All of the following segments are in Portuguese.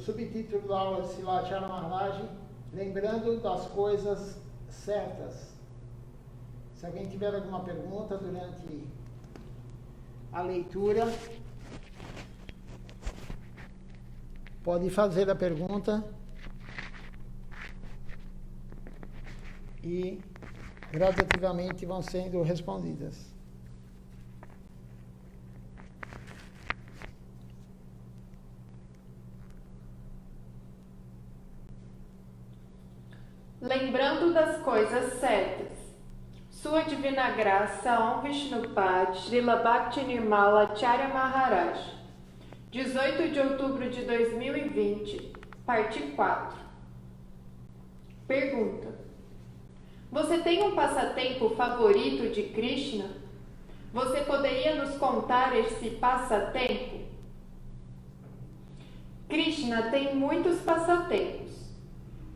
subtítulo da aula de Srila Maharaj, lembrando das coisas certas. Se alguém tiver alguma pergunta durante a leitura, pode fazer a pergunta e gradativamente vão sendo respondidas. Lembrando das coisas certas. Sua Divina Graça Om Vishnupad Srila Bhakti Nirmala Acharya Maharaj, 18 de outubro de 2020, parte 4. Pergunta: você tem um passatempo favorito de Krishna? Você poderia nos contar esse passatempo? Krishna tem muitos passatempos.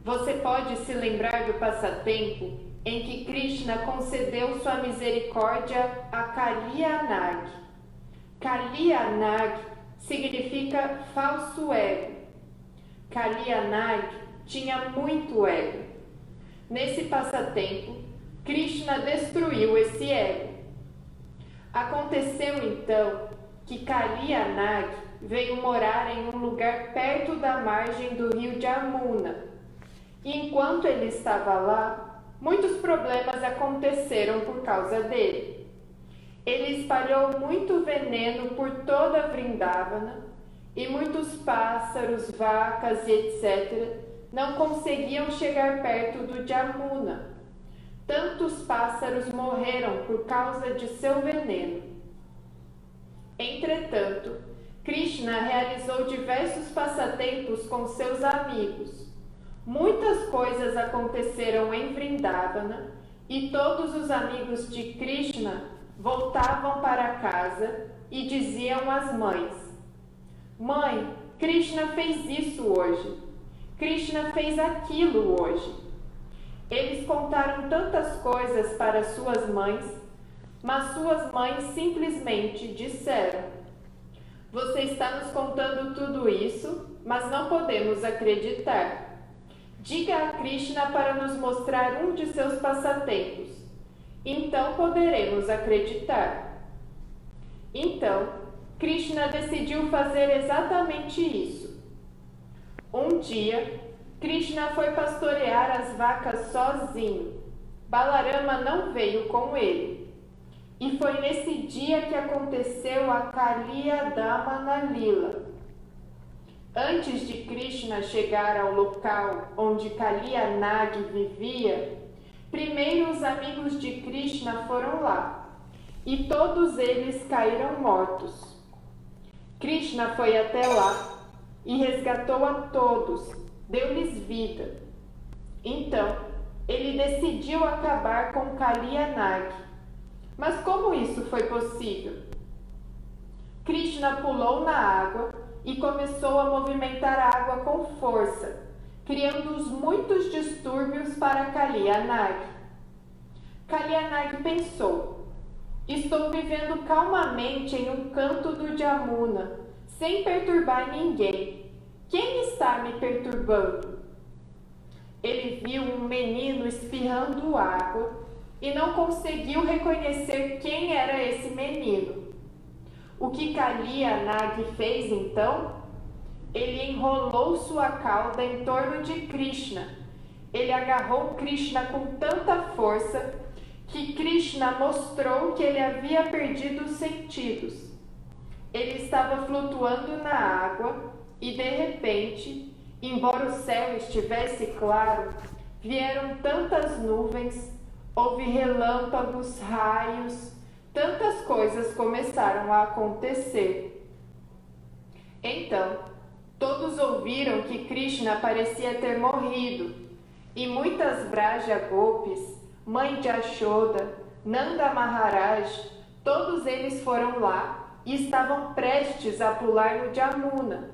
Você pode se lembrar do passatempo em que Krishna concedeu sua misericórdia a Kaliyanag. Kaliyanag significa falso ego. Kaliyanag tinha muito ego. Nesse passatempo, Krishna destruiu esse ego. Aconteceu então que Kaliyanag veio morar em um lugar perto da margem do rio Jamuna. E enquanto ele estava lá, muitos problemas aconteceram por causa dele. Ele espalhou muito veneno por toda Vrindavana e muitos pássaros, vacas e etc. não conseguiam chegar perto do Jamuna. Tantos pássaros morreram por causa de seu veneno. Entretanto, Krishna realizou diversos passatempos com seus amigos. Muitas coisas aconteceram em Vrindavana e todos os amigos de Krishna voltavam para casa e diziam às mães: mãe, Krishna fez isso hoje. Krishna fez aquilo hoje. Eles contaram tantas coisas para suas mães, mas suas mães simplesmente disseram: você está nos contando tudo isso, mas não podemos acreditar. Diga a Krishna para nos mostrar um de seus passatempos. Então poderemos acreditar. Então, Krishna decidiu fazer exatamente isso. Um dia, Krishna foi pastorear as vacas sozinho. Balarama não veio com ele. E foi nesse dia que aconteceu a Kaliyadamana Lila. Antes de Krishna chegar ao local onde Kaliyanag vivia, primeiro os amigos de Krishna foram lá, e todos eles caíram mortos. Krishna foi até lá e resgatou a todos, deu-lhes vida. Então, ele decidiu acabar com Kaliyanag. Mas como isso foi possível? Krishna pulou na água e começou a movimentar a água com força, criando muitos distúrbios para Kaliyanag. Kaliyanag pensou: estou vivendo calmamente em um canto do Jamuna, sem perturbar ninguém. Quem está me perturbando? Ele viu um menino espirrando água e não conseguiu reconhecer quem era esse menino. O que Kaliyanag fez então? Ele enrolou sua cauda em torno de Krishna. Ele agarrou Krishna com tanta força que Krishna mostrou que ele havia perdido os sentidos. Ele estava flutuando na água e, de repente, embora o céu estivesse claro, vieram tantas nuvens, houve relâmpagos, raios, tantas coisas começaram a acontecer. Então, todos ouviram que Krishna parecia ter morrido, e muitas Braja Gopis, mãe de Ashoda, Nanda Maharaj, todos eles foram lá e estavam prestes a pular no Jamuna,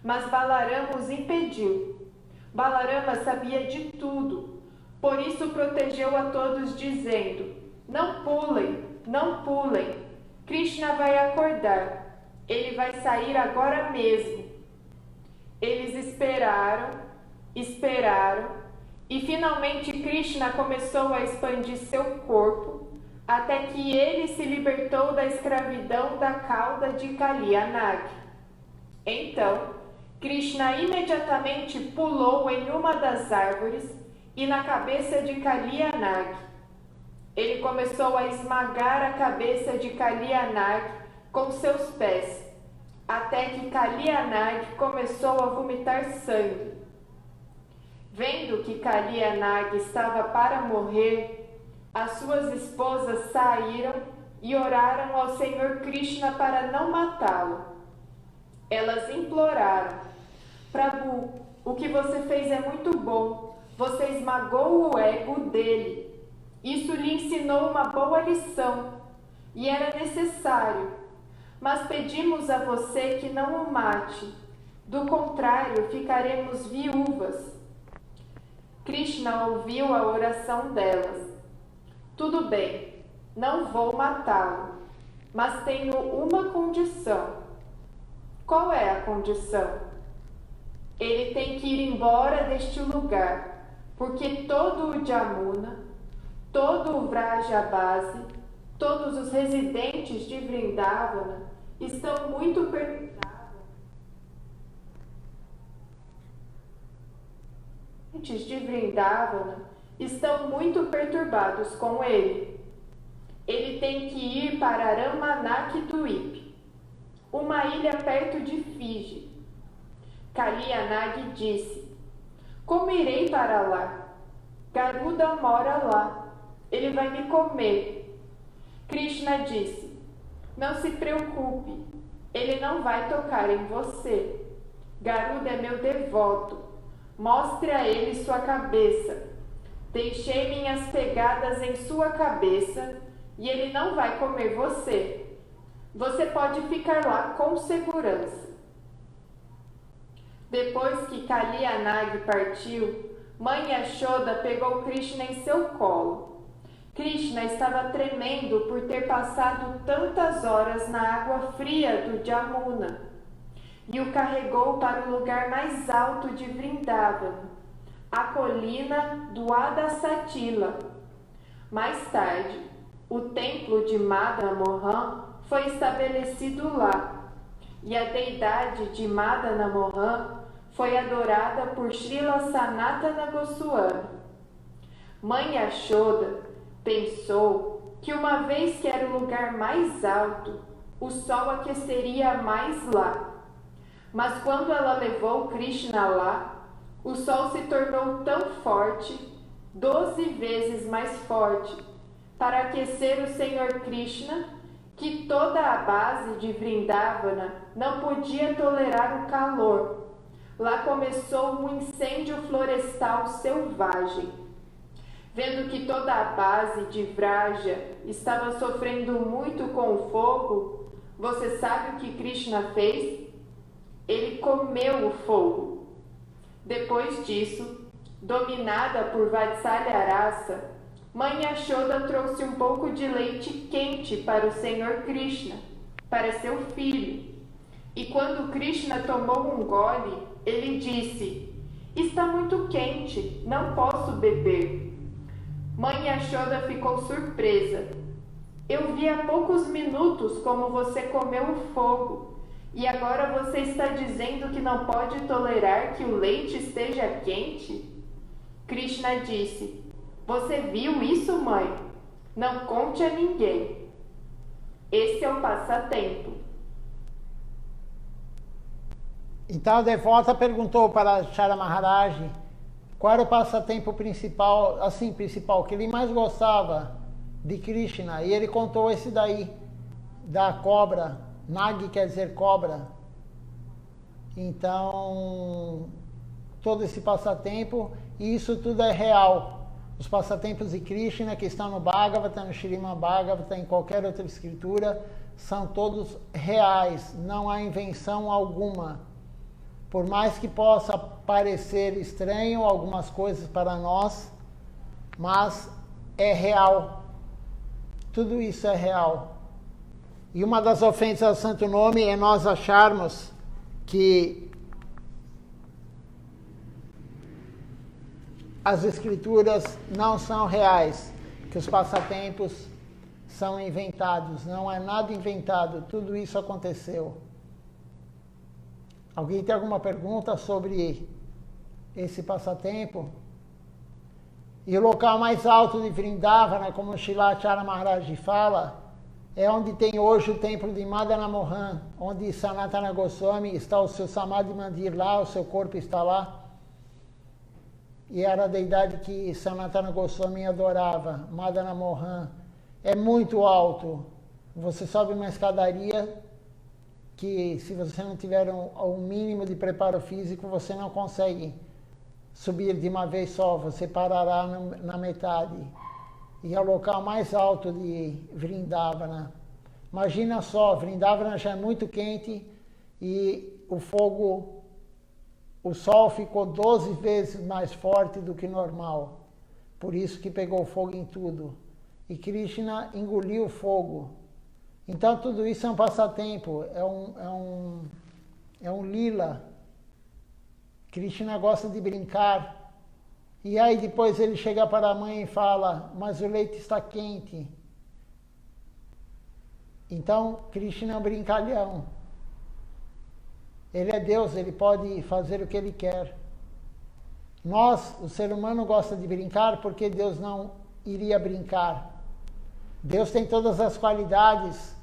mas Balarama os impediu. Balarama sabia de tudo, por isso protegeu a todos dizendo: não pulem, não pulem. Krishna vai acordar. Ele vai sair agora mesmo. Eles esperaram, e finalmente Krishna começou a expandir seu corpo, até que ele se libertou da escravidão da cauda de Kaliyanag. Então, Krishna imediatamente pulou em uma das árvores e na cabeça de Kaliyanag. Ele começou a esmagar a cabeça de Kaliyanag com seus pés, até que Kaliyanag começou a vomitar sangue. Vendo que Kaliyanag estava para morrer, as suas esposas saíram e oraram ao Senhor Krishna para não matá-lo. Elas imploraram: Prabhu, o que você fez é muito bom. Você esmagou o ego dele. Isso lhe ensinou uma boa lição e era necessário. Mas pedimos a você que não o mate. Do contrário, ficaremos viúvas. Krishna ouviu a oração delas. Tudo bem, não vou matá-lo, mas tenho uma condição. Qual é a condição? Ele tem que ir embora deste lugar, porque todo o Jamuna, todo o Vrajabasi, todos os residentes de Vrindavana estão muito perturbados. De Vrindavana estão muito perturbados com ele. Ele tem que ir para Ramanakdweep, uma ilha perto de Fiji. Kaliyanag disse: como irei para lá? Garuda mora lá. Ele vai me comer. Krishna disse: não se preocupe. Ele não vai tocar em você. Garuda é meu devoto. Mostre a ele sua cabeça. Deixei minhas pegadas em sua cabeça e ele não vai comer você. Você pode ficar lá com segurança. Depois que Kaliyanag partiu, Mãe Yashoda pegou Krishna em seu colo. Krishna estava tremendo por ter passado tantas horas na água fria do Jamuna e o carregou para o lugar mais alto de Vrindavana, a colina do Adasatila. Mais tarde, o templo de Madana Mohan foi estabelecido lá, e a deidade de Madana Mohan foi adorada por Srila Sanatana Goswami. Mãe Yashoda pensou que uma vez que era o lugar mais alto, o sol aqueceria mais lá. Mas quando ela levou Krishna lá, o sol se tornou tão forte, 12 vezes mais forte, para aquecer o Senhor Krishna, que toda a base de Vrindavana não podia tolerar o calor. Lá começou um incêndio florestal selvagem. Vendo que toda a base de Vraja estava sofrendo muito com o fogo, você sabe o que Krishna fez? Ele comeu o fogo. Depois disso, dominada por Vatsalya Rasa, Mãe Yashoda trouxe um pouco de leite quente para o Senhor Krishna, para seu filho. E quando Krishna tomou um gole, ele disse: está muito quente, não posso beber. Mãe Yashoda ficou surpresa. Eu vi há poucos minutos como você comeu o fogo. E agora você está dizendo que não pode tolerar que o leite esteja quente? Krishna disse: você viu isso, mãe? Não conte a ninguém. Esse é o passatempo. Então a devota perguntou para Shara Maharaj qual era o passatempo principal, que ele mais gostava de Krishna. E ele contou esse daí, da cobra. Nag quer dizer cobra. Então, todo esse passatempo, e isso tudo é real. Os passatempos de Krishna que estão no Bhagavata, no Śrīmad Bhagavata, em qualquer outra escritura, são todos reais, não há invenção alguma. Por mais que possa parecer estranho algumas coisas para nós, mas é real. Tudo isso é real. E uma das ofensas ao Santo Nome é nós acharmos que as escrituras não são reais, que os passatempos são inventados. Não é nada inventado, tudo isso aconteceu. Alguém tem alguma pergunta sobre esse passatempo? E o local mais alto de Vrindavana, como o Shilacharya Maharaj fala, é onde tem hoje o templo de Madana Mohan, onde Sanatana Goswami está o seu Samadhi Mandir lá, o seu corpo está lá. E era a deidade que Sanatana Goswami adorava, Madana Mohan. É muito alto. Você sobe uma escadaria que, se você não tiver um mínimo de preparo físico, você não consegue subir de uma vez só, você parará na metade. E é o local mais alto de Vrindavana. Imagina só, Vrindavana já é muito quente e o sol ficou 12 vezes mais forte do que normal. Por isso que pegou fogo em tudo. E Krishna engoliu o fogo. Então tudo isso é um passatempo, é um lila. Krishna gosta de brincar. E aí depois ele chega para a mãe e fala, mas o leite está quente. Então Krishna é um brincalhão. Ele é Deus, ele pode fazer o que ele quer. Nós, o ser humano, gosta de brincar porque Deus não iria brincar. Deus tem todas as qualidades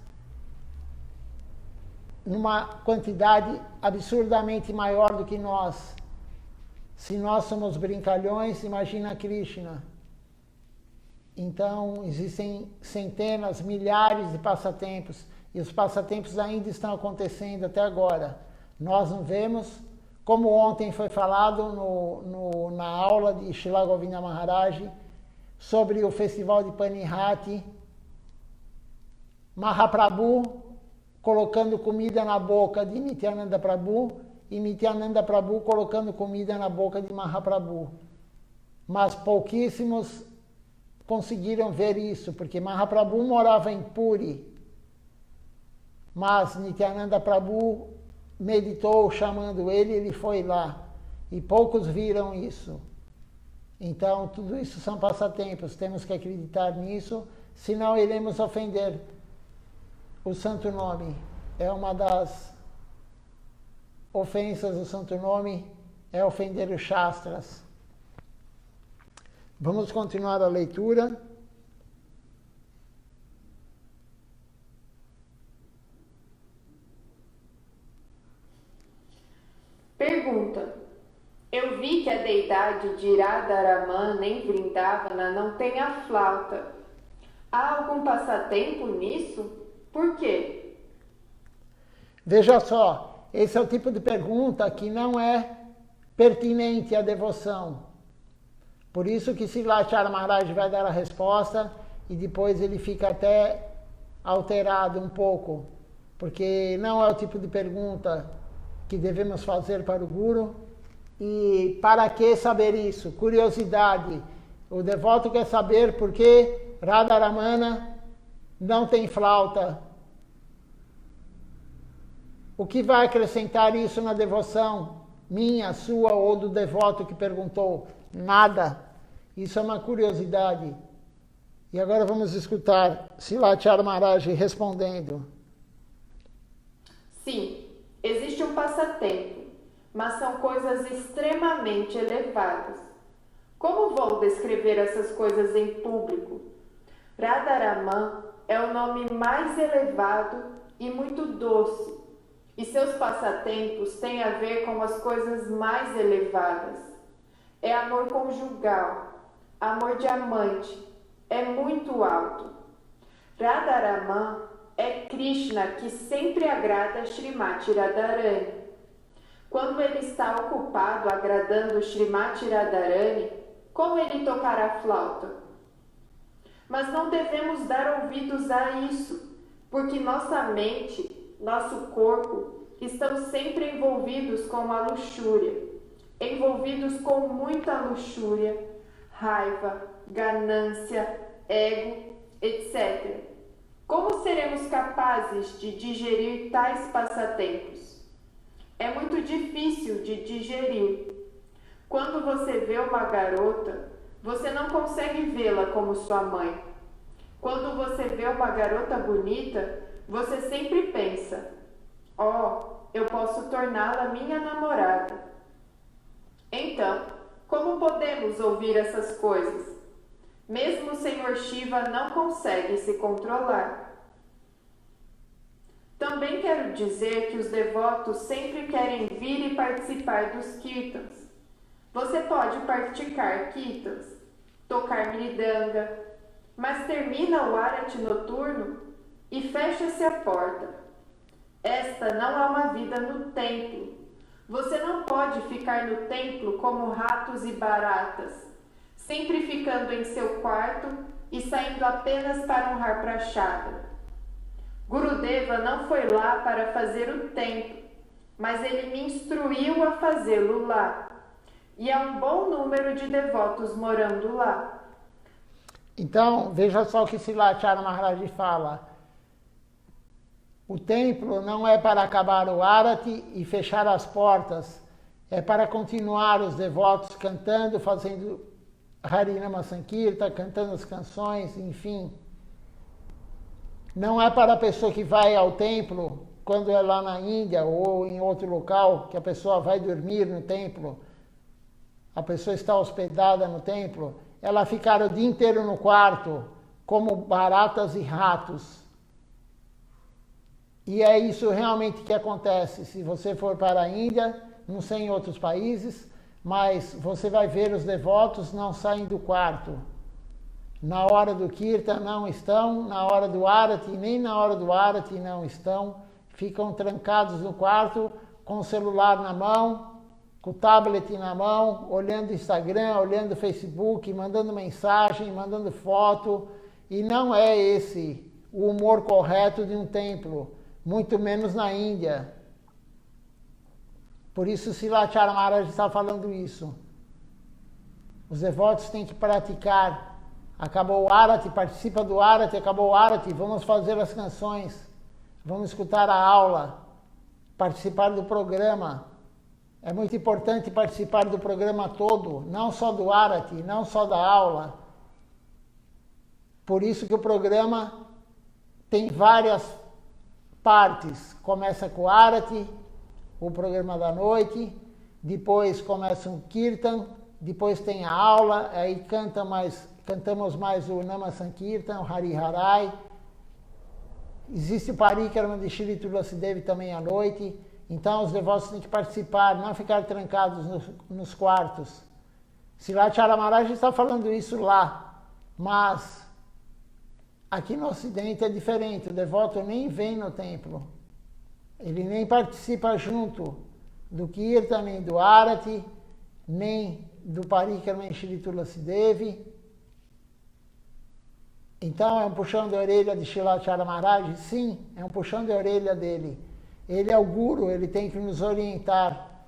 numa quantidade absurdamente maior do que nós. Se nós somos brincalhões, imagina Krishna. Então, existem centenas, milhares de passatempos, e os passatempos ainda estão acontecendo até agora. Nós não vemos, como ontem foi falado na aula de Srila Govinda Maharaj, sobre o festival de Panihati, Mahaprabhu colocando comida na boca de Nityananda Prabhu, e Nityananda Prabhu colocando comida na boca de Mahaprabhu. Mas pouquíssimos conseguiram ver isso, porque Mahaprabhu morava em Puri, mas Nityananda Prabhu meditou chamando ele, ele foi lá, e poucos viram isso. Então, tudo isso são passatempos, temos que acreditar nisso, senão iremos ofender o santo nome. É uma das ofensas do santo nome, é ofender os Shastras. Vamos continuar a leitura. Pergunta: eu vi que a deidade de Radharamana em Vrindavana não tem a flauta. Há algum passatempo nisso? Por quê? Veja só, esse é o tipo de pergunta que não é pertinente à devoção. Por isso que Srilacharya Maharaj vai dar a resposta e depois ele fica até alterado um pouco, porque não é o tipo de pergunta que devemos fazer para o Guru. E para que saber isso? Curiosidade. O devoto quer saber por que Radharamana não tem flauta. O que vai acrescentar isso na devoção? Minha, sua ou do devoto que perguntou? Nada. Isso é uma curiosidade. E agora vamos escutar Srilacharya Maharaj respondendo. Sim, existe um passatempo, mas são coisas extremamente elevadas. Como vou descrever essas coisas em público? Radharaman é o nome mais elevado e muito doce, e seus passatempos têm a ver com as coisas mais elevadas. É amor conjugal, amor de amante, é muito alto. Radharaman é Krishna que sempre agrada Srimati Radharani. Quando ele está ocupado agradando Srimati Radharani, como ele tocará flauta? Mas não devemos dar ouvidos a isso, porque nossa mente, nosso corpo, estão sempre envolvidos com a luxúria, envolvidos com muita luxúria, raiva, ganância, ego, etc. Como seremos capazes de digerir tais passatempos? É muito difícil de digerir. Quando você vê uma garota, você não consegue vê-la como sua mãe. Quando você vê uma garota bonita, você sempre pensa: oh, eu posso torná-la minha namorada. Então, como podemos ouvir essas coisas? Mesmo o Senhor Shiva não consegue se controlar. Também quero dizer que os devotos sempre querem vir e participar dos kirtans. Você pode praticar kirtans, tocar mridanga, mas termina o arati noturno e fecha-se a porta. Esta não é uma vida no templo. Você não pode ficar no templo como ratos e baratas, sempre ficando em seu quarto e saindo apenas para honrar prachada. Gurudeva não foi lá para fazer o templo, mas ele me instruiu a fazê-lo lá. E há um bom número de devotos morando lá. Então, veja só o que Srilacharya Maharaj fala. O templo não é para acabar o Arati e fechar as portas, é para continuar os devotos cantando, fazendo Harinama Sankirta, cantando as canções, enfim. Não é para a pessoa que vai ao templo, quando é lá na Índia ou em outro local, que a pessoa vai dormir no templo, a pessoa está hospedada no templo, ela ficar o dia inteiro no quarto, como baratas e ratos. E é isso realmente que acontece. Se você for para a Índia, não sei em outros países, mas você vai ver os devotos não saem do quarto. Na hora do Kirtan não estão, na hora do Arati, nem na hora do Arati não estão. Ficam trancados no quarto, com o celular na mão, com o tablet na mão, olhando Instagram, olhando Facebook, mandando mensagem, mandando foto. E não é esse o humor correto de um templo, muito menos na Índia. Por isso Srilacharya Maharaj está falando isso. Os devotos têm que praticar. Acabou o Arati, participa do Arati, acabou o Arati, vamos fazer as canções, vamos escutar a aula, participar do programa. É muito importante participar do programa todo, não só do Arati, não só da aula. Por isso que o programa tem várias partes. Começa com o Arati, o programa da noite, depois começa um Kirtan, depois tem a aula, aí cantamos mais o Nama Sankirtan, o Hari Harai. Existe o Parikrama de Shri Tulasi Devi também à noite. Então os devotos têm que participar, não ficar trancados nos quartos. Srilacharya Maharaj está falando isso lá, mas aqui no Ocidente é diferente. O devoto nem vem no templo. Ele nem participa junto do Kirtan, nem do Arati, nem do Parikrama em Shri Tulasi Devi. Então é um puxão de orelha de Srilacharya Maharaj? Sim, é um puxão de orelha dele. Ele é o guru, ele tem que nos orientar.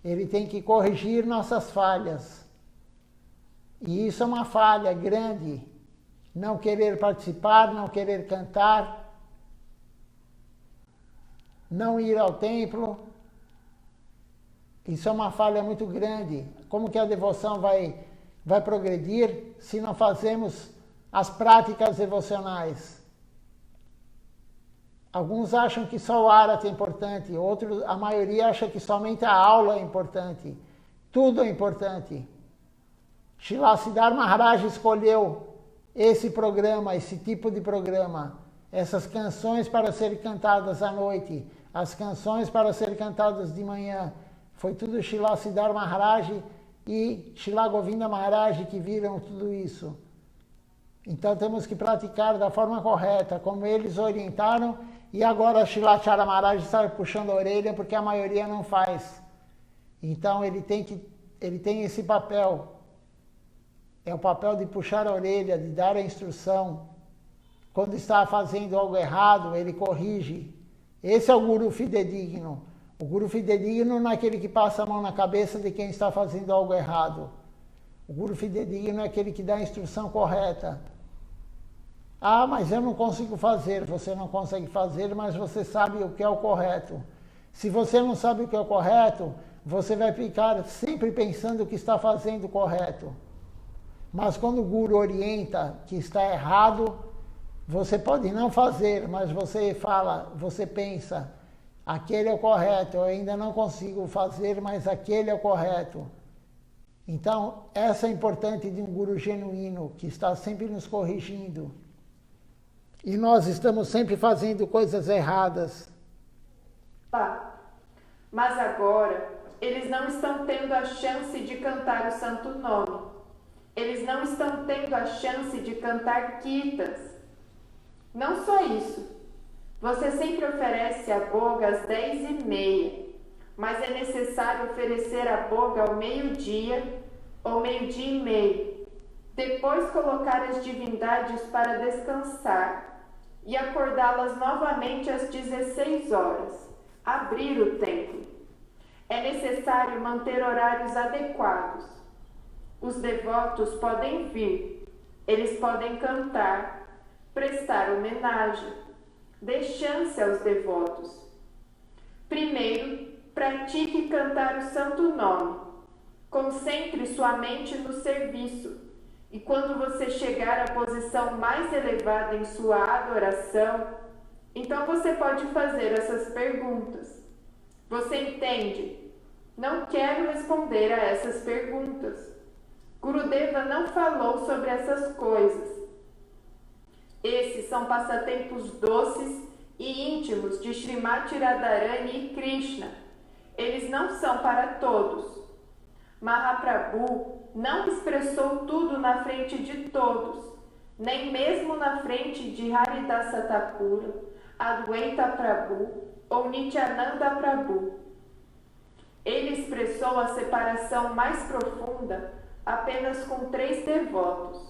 Ele tem que corrigir nossas falhas. E isso é uma falha grande. Não querer participar, não querer cantar, não ir ao templo. Isso é uma falha muito grande. Como que a devoção vai progredir se não fazemos as práticas devocionais? Alguns acham que só o Arati é importante, outros, a maioria acha que somente a aula é importante. Tudo é importante. Srila Siddhar Maharaj escolheu esse programa, esse tipo de programa, essas canções para serem cantadas à noite, as canções para serem cantadas de manhã. Foi tudo Srila Siddhar Maharaj e Srila Govinda Maharaj que viram tudo isso. Então temos que praticar da forma correta, como eles orientaram, e agora Srilacharya Maharaj está puxando a orelha porque a maioria não faz. Então ele tem esse papel. É o papel de puxar a orelha, de dar a instrução. Quando está fazendo algo errado, ele corrige. Esse é o guru fidedigno. O guru fidedigno não é aquele que passa a mão na cabeça de quem está fazendo algo errado. O guru fidedigno é aquele que dá a instrução correta. Ah, mas eu não consigo fazer. Você não consegue fazer, mas você sabe o que é o correto. Se você não sabe o que é o correto, você vai ficar sempre pensando que está fazendo correto. Mas quando o Guru orienta que está errado, você pode não fazer, mas você fala, você pensa, aquele é o correto, eu ainda não consigo fazer, mas aquele é o correto. Então, essa é importante de um Guru genuíno, que está sempre nos corrigindo. E nós estamos sempre fazendo coisas erradas. Mas agora, eles não estão tendo a chance de cantar o santo nome. Eles não estão tendo a chance de cantar kirtas. Não só isso. Você sempre oferece a boga às 10h30, mas é necessário oferecer a boga ao meio-dia ou meio-dia e meio. Depois colocar as divindades para descansar e acordá-las novamente às 16 horas. Abrir o templo. É necessário manter horários adequados. Os devotos podem vir, eles podem cantar, prestar homenagem. Dê chance aos devotos. Primeiro, pratique cantar o santo nome. Concentre sua mente no serviço. E quando você chegar à posição mais elevada em sua adoração, então você pode fazer essas perguntas. Você entende? Não quero responder a essas perguntas. Gurudeva não falou sobre essas coisas. Esses são passatempos doces e íntimos de Srimati Radharani e Krishna. Eles não são para todos. Mahaprabhu não expressou tudo na frente de todos, nem mesmo na frente de Haridasa Thakura, Adwaita Prabhu ou Nityananda Prabhu. Ele expressou a separação mais profunda apenas com 3 devotos: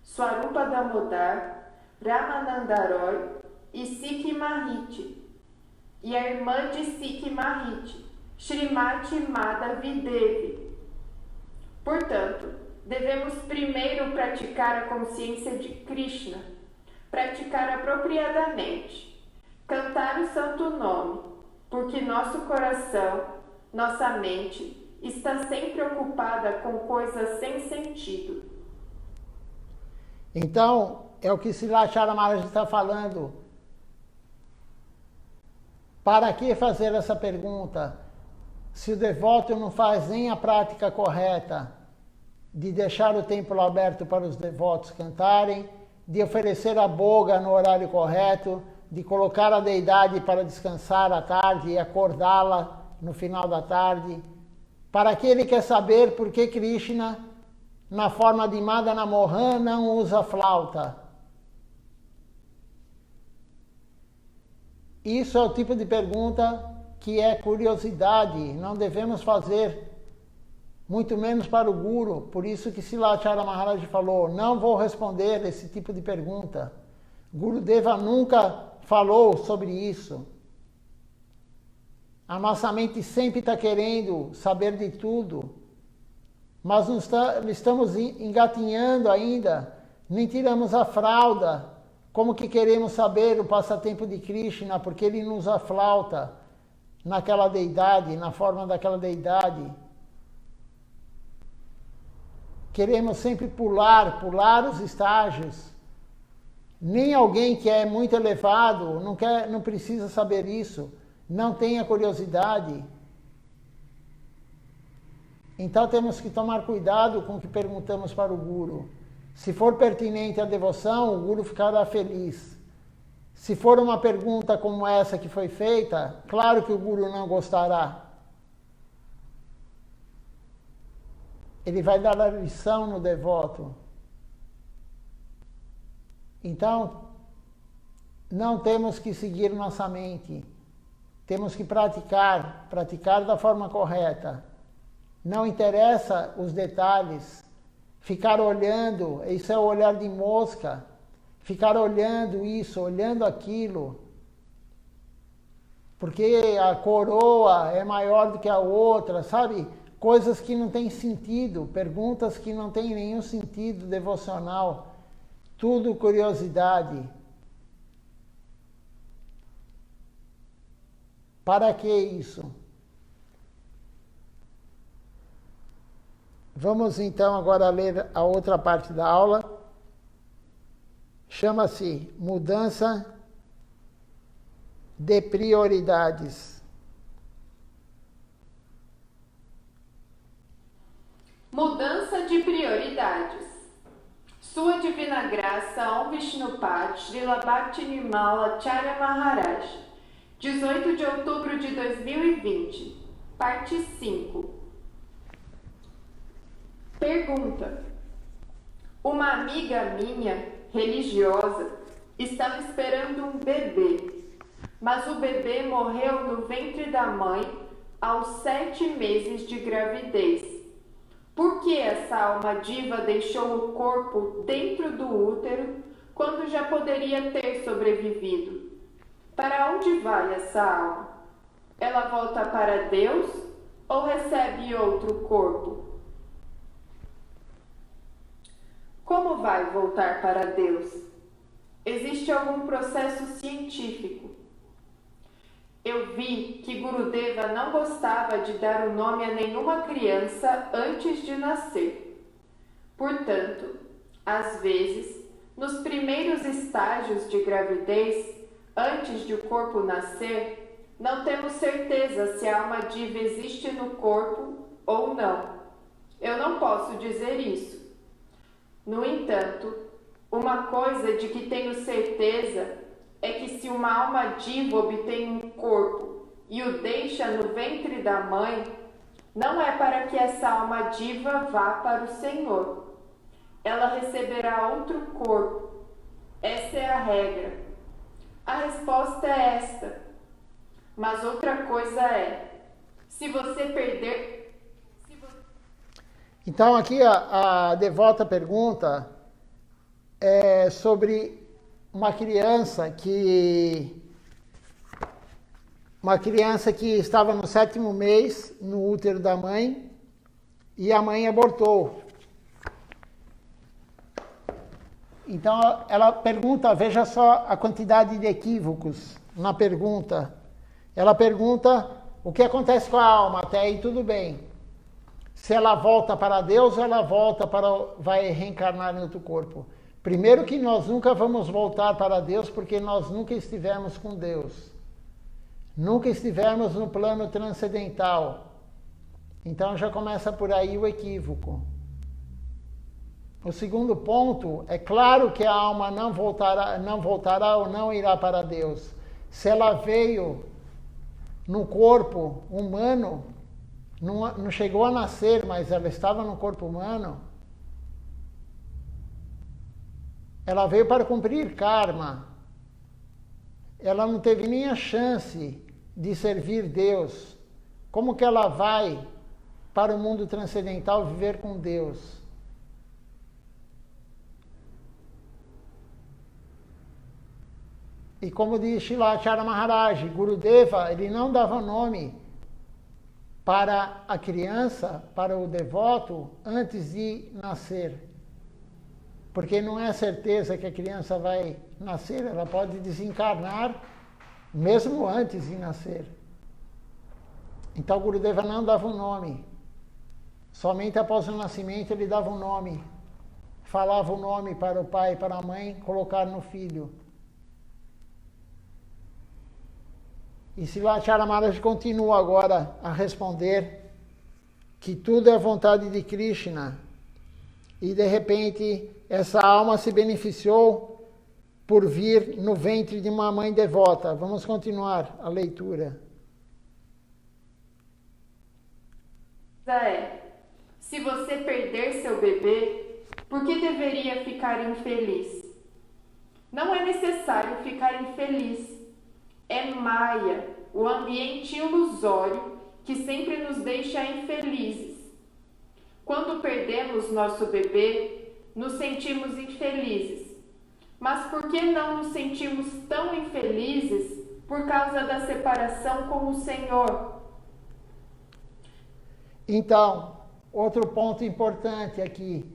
Swarupa Damodar, Ramananda Roy e Sikhi Mahiti, e a irmã de Sikhi Mahiti, Srimati Madhavi Devi. Portanto, devemos primeiro praticar a consciência de Krishna, praticar apropriadamente, cantar o santo nome, porque nosso coração, nossa mente, está sempre ocupada com coisas sem sentido. Então, é o que Srilacharya Maharaj está falando. Para que fazer essa pergunta? Se o devoto não faz nem a prática correta de deixar o templo aberto para os devotos cantarem, de oferecer a boga no horário correto, de colocar a deidade para descansar à tarde e acordá-la no final da tarde. Para que ele quer saber por que Krishna, na forma de Madana Mohan, não usa flauta? Isso é o tipo de pergunta que é curiosidade, não devemos fazer, muito menos para o Guru. Por isso que Srilacharya Maharaj falou, não vou responder esse tipo de pergunta. Gurudeva nunca falou sobre isso. A nossa mente sempre está querendo saber de tudo, mas não estamos engatinhando ainda, nem tiramos a fralda. Como que queremos saber o passatempo de Krishna, porque ele não usa flauta naquela deidade, na forma daquela deidade. Queremos sempre pular os estágios. Nem alguém que é muito elevado não precisa saber isso. Não tenha curiosidade. Então temos que tomar cuidado com o que perguntamos para o Guru. Se for pertinente à devoção, o Guru ficará feliz. Se for uma pergunta como essa que foi feita, claro que o Guru não gostará. Ele vai dar a lição no devoto. Então, não temos que seguir nossa mente. Temos que praticar da forma correta. Não interessa os detalhes. Ficar olhando, isso é o olhar de mosca. Ficar olhando isso, olhando aquilo. Porque a coroa é maior do que a outra, sabe? Coisas que não têm sentido, perguntas que não têm nenhum sentido devocional. Tudo curiosidade. Para que isso? Vamos então agora ler a outra parte da aula. Chama-se Mudança de Prioridades. Mudança de prioridades. Sua Divina Graça Om Vishnupad Srila Bhaktinimala Acharya Maharaj, 18 de outubro de 2020, parte 5. Pergunta: uma amiga minha, religiosa, estava esperando um bebê, mas o bebê morreu no ventre da mãe aos 7 meses de gravidez. Por que essa alma diva deixou o corpo dentro do útero quando já poderia ter sobrevivido? Para onde vai essa alma? Ela volta para Deus ou recebe outro corpo? Como vai voltar para Deus? Existe algum processo científico? Eu vi que Gurudeva não gostava de dar o nome a nenhuma criança antes de nascer. Portanto, às vezes, nos primeiros estágios de gravidez, antes de o corpo nascer, não temos certeza se a alma diva existe no corpo ou não. Eu não posso dizer isso. No entanto, uma coisa de que tenho certeza é que se uma alma diva obtém um corpo e o deixa no ventre da mãe, não é para que essa alma diva vá para o Senhor. Ela receberá outro corpo. Essa é a regra. A resposta é esta. Mas outra coisa é, se você perder... Então aqui a devota pergunta sobre uma criança que estava no 7º mês no útero da mãe e a mãe abortou. Então ela pergunta, veja só a quantidade de equívocos na pergunta. Ela pergunta o que acontece com a alma, até aí tudo bem. Se ela volta para Deus ou ela vai reencarnar em outro corpo. Primeiro que nós nunca vamos voltar para Deus porque nós nunca estivemos com Deus. Nunca estivemos no plano transcendental. Então já começa por aí o equívoco. O segundo ponto, é claro que a alma não voltará ou não irá para Deus. Se ela veio no corpo humano, não chegou a nascer, mas ela estava no corpo humano, ela veio para cumprir karma. Ela não teve nem a chance de servir Deus. Como que ela vai para o mundo transcendental viver com Deus? E como diz Srila Acharya Maharaj, Gurudeva, ele não dava nome para a criança, para o devoto, antes de nascer. Porque não é certeza que a criança vai nascer, ela pode desencarnar mesmo antes de nascer. Então Gurudeva não dava um nome. Somente após o nascimento ele dava um nome. Falava o nome para o pai e para a mãe colocar no filho. E Srila Acharya Maharaj continua agora a responder que tudo é vontade de Krishna. E de repente essa alma se beneficiou por vir no ventre de uma mãe devota. Vamos continuar a leitura. Se você perder seu bebê, por que deveria ficar infeliz? Não é necessário ficar infeliz. É Maya, o ambiente ilusório que sempre nos deixa infelizes. Quando perdemos nosso bebê, nos sentimos infelizes. Mas por que não nos sentimos tão infelizes por causa da separação com o Senhor? Então, outro ponto importante aqui.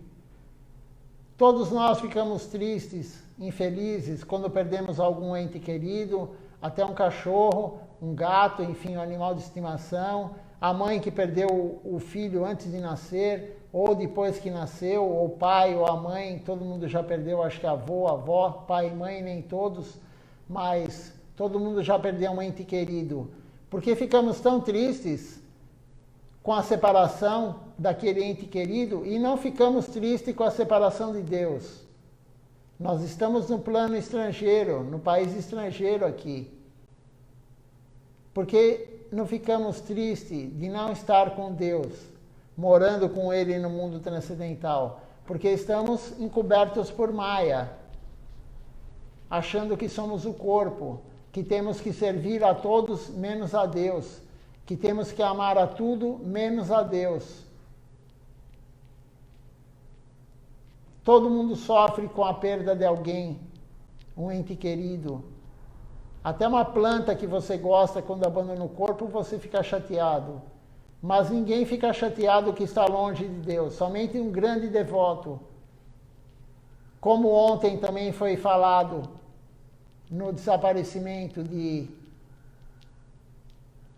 Todos nós ficamos tristes, infelizes, quando perdemos algum ente querido, até um cachorro, um gato, enfim, um animal de estimação, a mãe que perdeu o filho antes de nascer, ou depois que nasceu, ou o pai ou a mãe, todo mundo já perdeu, acho que avô, avó, pai e mãe, nem todos, mas todo mundo já perdeu um ente querido. Porque ficamos tão tristes com a separação daquele ente querido e não ficamos tristes com a separação de Deus. Nós estamos no plano estrangeiro, no país estrangeiro aqui. Porque não ficamos tristes de não estar com Deus, morando com Ele no mundo transcendental? Porque estamos encobertos por Maya, achando que somos o corpo, que temos que servir a todos menos a Deus, que temos que amar a tudo menos a Deus. Todo mundo sofre com a perda de alguém, um ente querido. Até uma planta que você gosta, quando abandona o corpo, você fica chateado. Mas ninguém fica chateado que está longe de Deus, somente um grande devoto. Como ontem também foi falado no desaparecimento de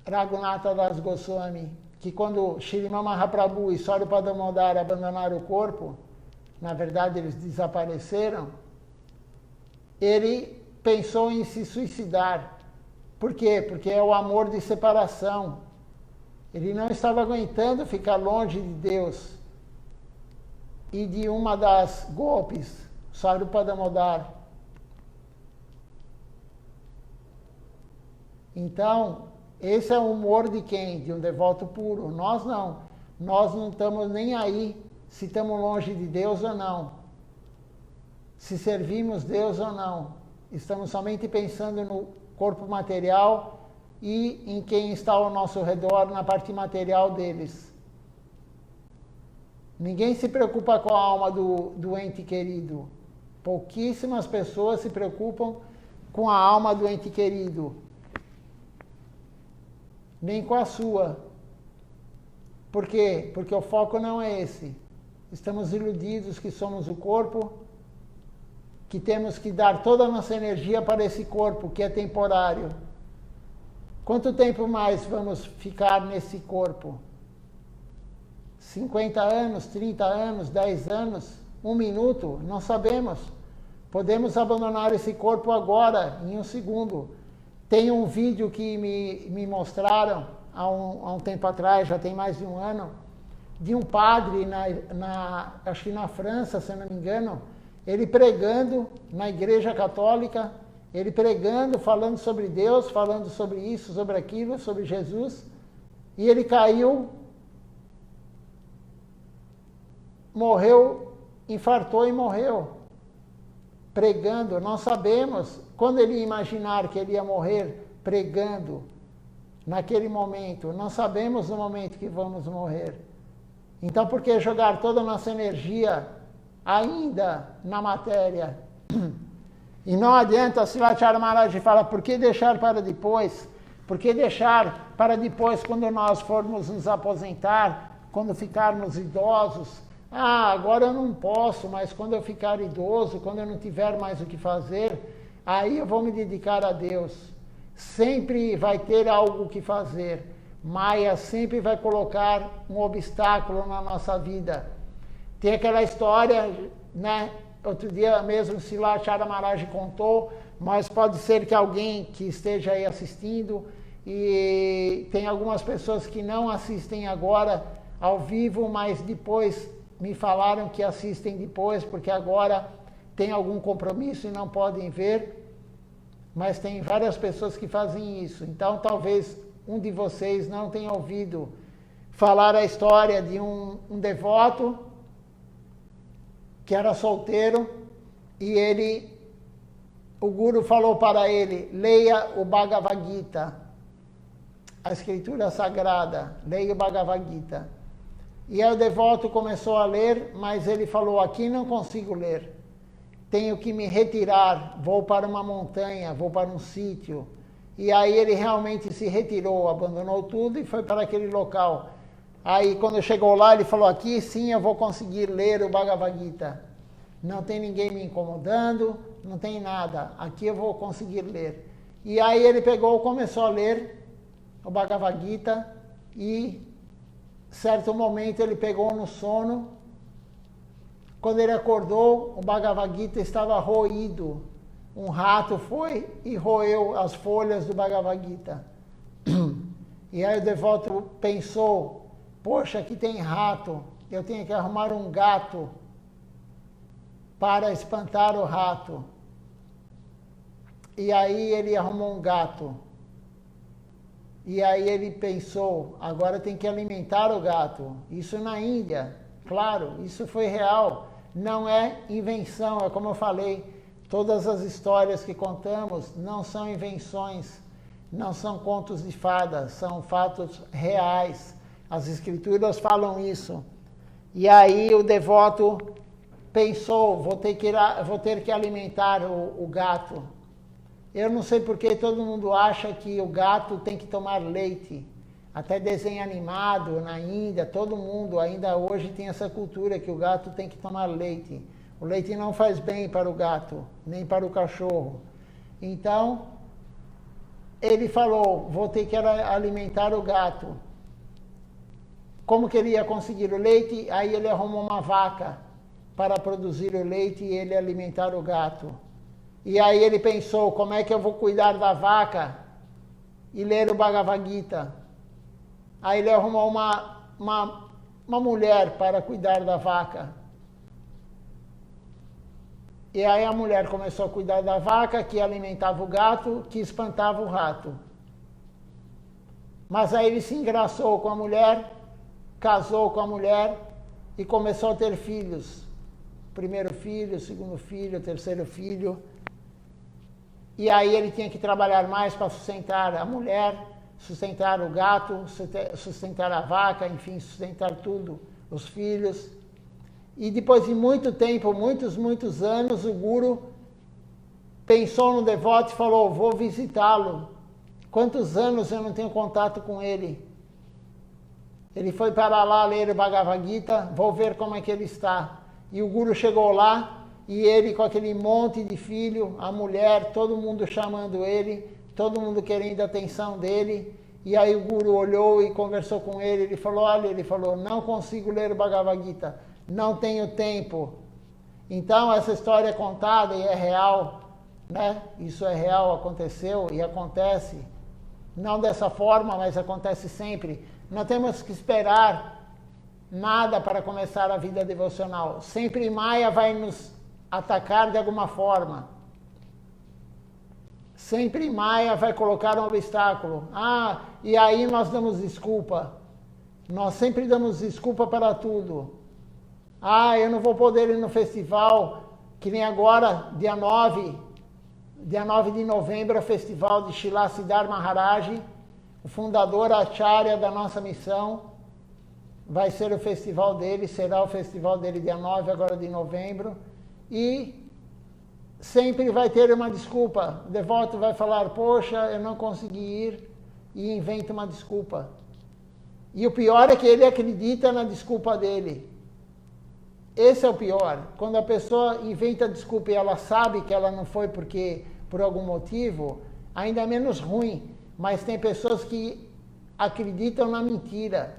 Raghunatha Das Goswami, que quando Srimad Mahaprabhu e Swarupa Damodar abandonaram o corpo, na verdade eles desapareceram, ele pensou em se suicidar. Por quê? Porque é o amor de separação. Ele não estava aguentando ficar longe de Deus e de uma das golpes, Swarupa Damodar. Então, esse é o humor de quem? De um devoto puro. Nós não. Nós não estamos nem aí se estamos longe de Deus ou não. Se servimos Deus ou não. Estamos somente pensando no corpo material e em quem está ao nosso redor, na parte material deles. Ninguém se preocupa com a alma do ente querido. Pouquíssimas pessoas se preocupam com a alma do ente querido. Nem com a sua. Por quê? Porque o foco não é esse. Estamos iludidos que somos o corpo, que temos que dar toda a nossa energia para esse corpo, que é temporário. Quanto tempo mais vamos ficar nesse corpo? 50 anos, 30 anos, 10 anos, 1 minuto? Não sabemos. Podemos abandonar esse corpo agora, em 1 segundo. Tem um vídeo que me mostraram há um tempo atrás, já tem mais de 1 ano, de um padre, acho que na França, se eu não me engano, ele pregando na igreja católica, ele pregando, falando sobre Deus, falando sobre isso, sobre aquilo, sobre Jesus, e ele caiu, morreu, infartou e morreu, pregando. Nós sabemos, quando ele ia imaginar que ele ia morrer pregando, naquele momento, nós sabemos no momento que vamos morrer. Então, por que jogar toda a nossa energia ainda na matéria? E não adianta, Srivacharya Maharaj fala, por que deixar para depois? Por que deixar para depois, quando nós formos nos aposentar, quando ficarmos idosos? Ah, agora eu não posso, mas quando eu ficar idoso, quando eu não tiver mais o que fazer, aí eu vou me dedicar a Deus. Sempre vai ter algo que fazer. Maya sempre vai colocar um obstáculo na nossa vida. Tem aquela história, né? Outro dia mesmo Srivacharya Maharaj contou, mas pode ser que alguém que esteja aí assistindo, e tem algumas pessoas que não assistem agora ao vivo, mas depois me falaram que assistem depois, porque agora tem algum compromisso e não podem ver, mas tem várias pessoas que fazem isso. Então talvez um de vocês não tenha ouvido falar a história de um devoto que era solteiro, e o guru falou para ele, leia o Bhagavad Gita, a escritura sagrada, leia o Bhagavad Gita. E aí o devoto começou a ler, mas ele falou, aqui não consigo ler, tenho que me retirar, vou para uma montanha, vou para um sítio. E aí ele realmente se retirou, abandonou tudo e foi para aquele local. Aí quando chegou lá, ele falou, aqui sim eu vou conseguir ler o Bhagavad Gita. Não tem ninguém me incomodando, não tem nada. Aqui eu vou conseguir ler. E aí ele pegou, começou a ler o Bhagavad Gita e certo momento ele pegou no sono. Quando ele acordou, o Bhagavad Gita estava roído. Um rato foi e roeu as folhas do Bhagavad Gita. E aí o devoto pensou, poxa, aqui tem rato, eu tenho que arrumar um gato para espantar o rato. E aí ele arrumou um gato. E aí ele pensou, agora tem que alimentar o gato. Isso na Índia, claro, isso foi real. Não é invenção, é como eu falei, todas as histórias que contamos não são invenções, não são contos de fadas, são fatos reais. As escrituras falam isso. E aí o devoto pensou, vou ter que alimentar o gato. Eu não sei porque todo mundo acha que o gato tem que tomar leite. Até desenho animado na Índia, todo mundo ainda hoje tem essa cultura que o gato tem que tomar leite. O leite não faz bem para o gato, nem para o cachorro. Então, ele falou, vou ter que alimentar o gato. Como que ele ia conseguir o leite? Aí ele arrumou uma vaca para produzir o leite e ele alimentar o gato. E aí ele pensou, como é que eu vou cuidar da vaca e ler o Bhagavad Gita? Aí ele arrumou uma mulher para cuidar da vaca. E aí a mulher começou a cuidar da vaca, que alimentava o gato, que espantava o rato. Mas aí ele se engraçou com a mulher, casou com a mulher e começou a ter filhos. Primeiro filho, segundo filho, terceiro filho. E aí ele tinha que trabalhar mais para sustentar a mulher, sustentar o gato, sustentar a vaca, enfim, sustentar tudo, os filhos. E depois de muito tempo, muitos anos, o Guru pensou no devoto e falou, vou visitá-lo. Quantos anos eu não tenho contato com ele? Ele foi para lá ler o Bhagavad Gita, vou ver como é que ele está. E o Guru chegou lá, e ele com aquele monte de filho, a mulher, todo mundo chamando ele, todo mundo querendo a atenção dele. E aí o Guru olhou e conversou com ele, ele falou, olha, não consigo ler o Bhagavad Gita, não tenho tempo. Então essa história é contada e é real, né? Isso é real, aconteceu e acontece. Não dessa forma, mas acontece sempre. Não temos que esperar nada para começar a vida devocional. Sempre Maya vai nos atacar de alguma forma. Sempre Maya vai colocar um obstáculo. E aí nós damos desculpa. Nós sempre damos desculpa para tudo. Eu não vou poder ir no festival, que nem agora, dia 9 de novembro, é o festival de Srila Siddhar Maharaj, o fundador Acharya da nossa missão. Vai ser o festival dele, será o festival dele dia 9 agora de novembro. E sempre vai ter uma desculpa. O devoto vai falar, poxa, eu não consegui ir, e inventa uma desculpa. E o pior é que ele acredita na desculpa dele. Esse é o pior. Quando a pessoa inventa desculpa e ela sabe que ela não foi por algum motivo, ainda é menos ruim. Mas tem pessoas que acreditam na mentira,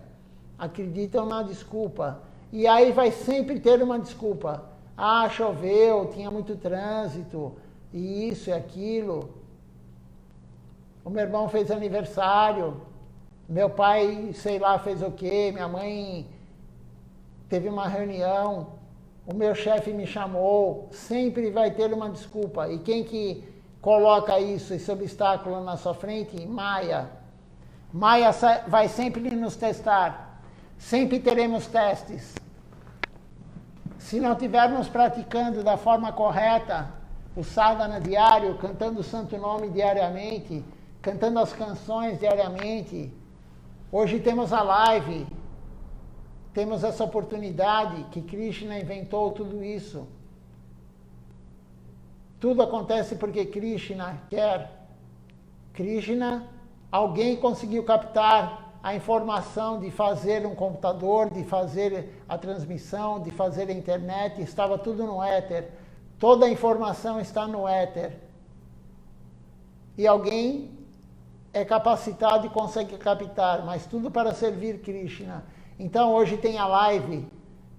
acreditam na desculpa. E aí vai sempre ter uma desculpa. Choveu, tinha muito trânsito, e isso e aquilo. O meu irmão fez aniversário, meu pai, sei lá, fez o quê, minha mãe teve uma reunião, o meu chefe me chamou, sempre vai ter uma desculpa. E quem que coloca isso, esse obstáculo na sua frente? Maya. Maya vai sempre nos testar, sempre teremos testes. Se não estivermos praticando da forma correta o sadhana diário, cantando o santo nome diariamente, cantando as canções diariamente, hoje temos a live, temos essa oportunidade que Krishna inventou tudo isso. Tudo acontece porque Krishna quer. Krishna, alguém conseguiu captar a informação de fazer um computador, de fazer a transmissão, de fazer a internet, estava tudo no éter. Toda a informação está no éter. E alguém é capacitado e consegue captar, mas tudo para servir Krishna. Então hoje tem a live,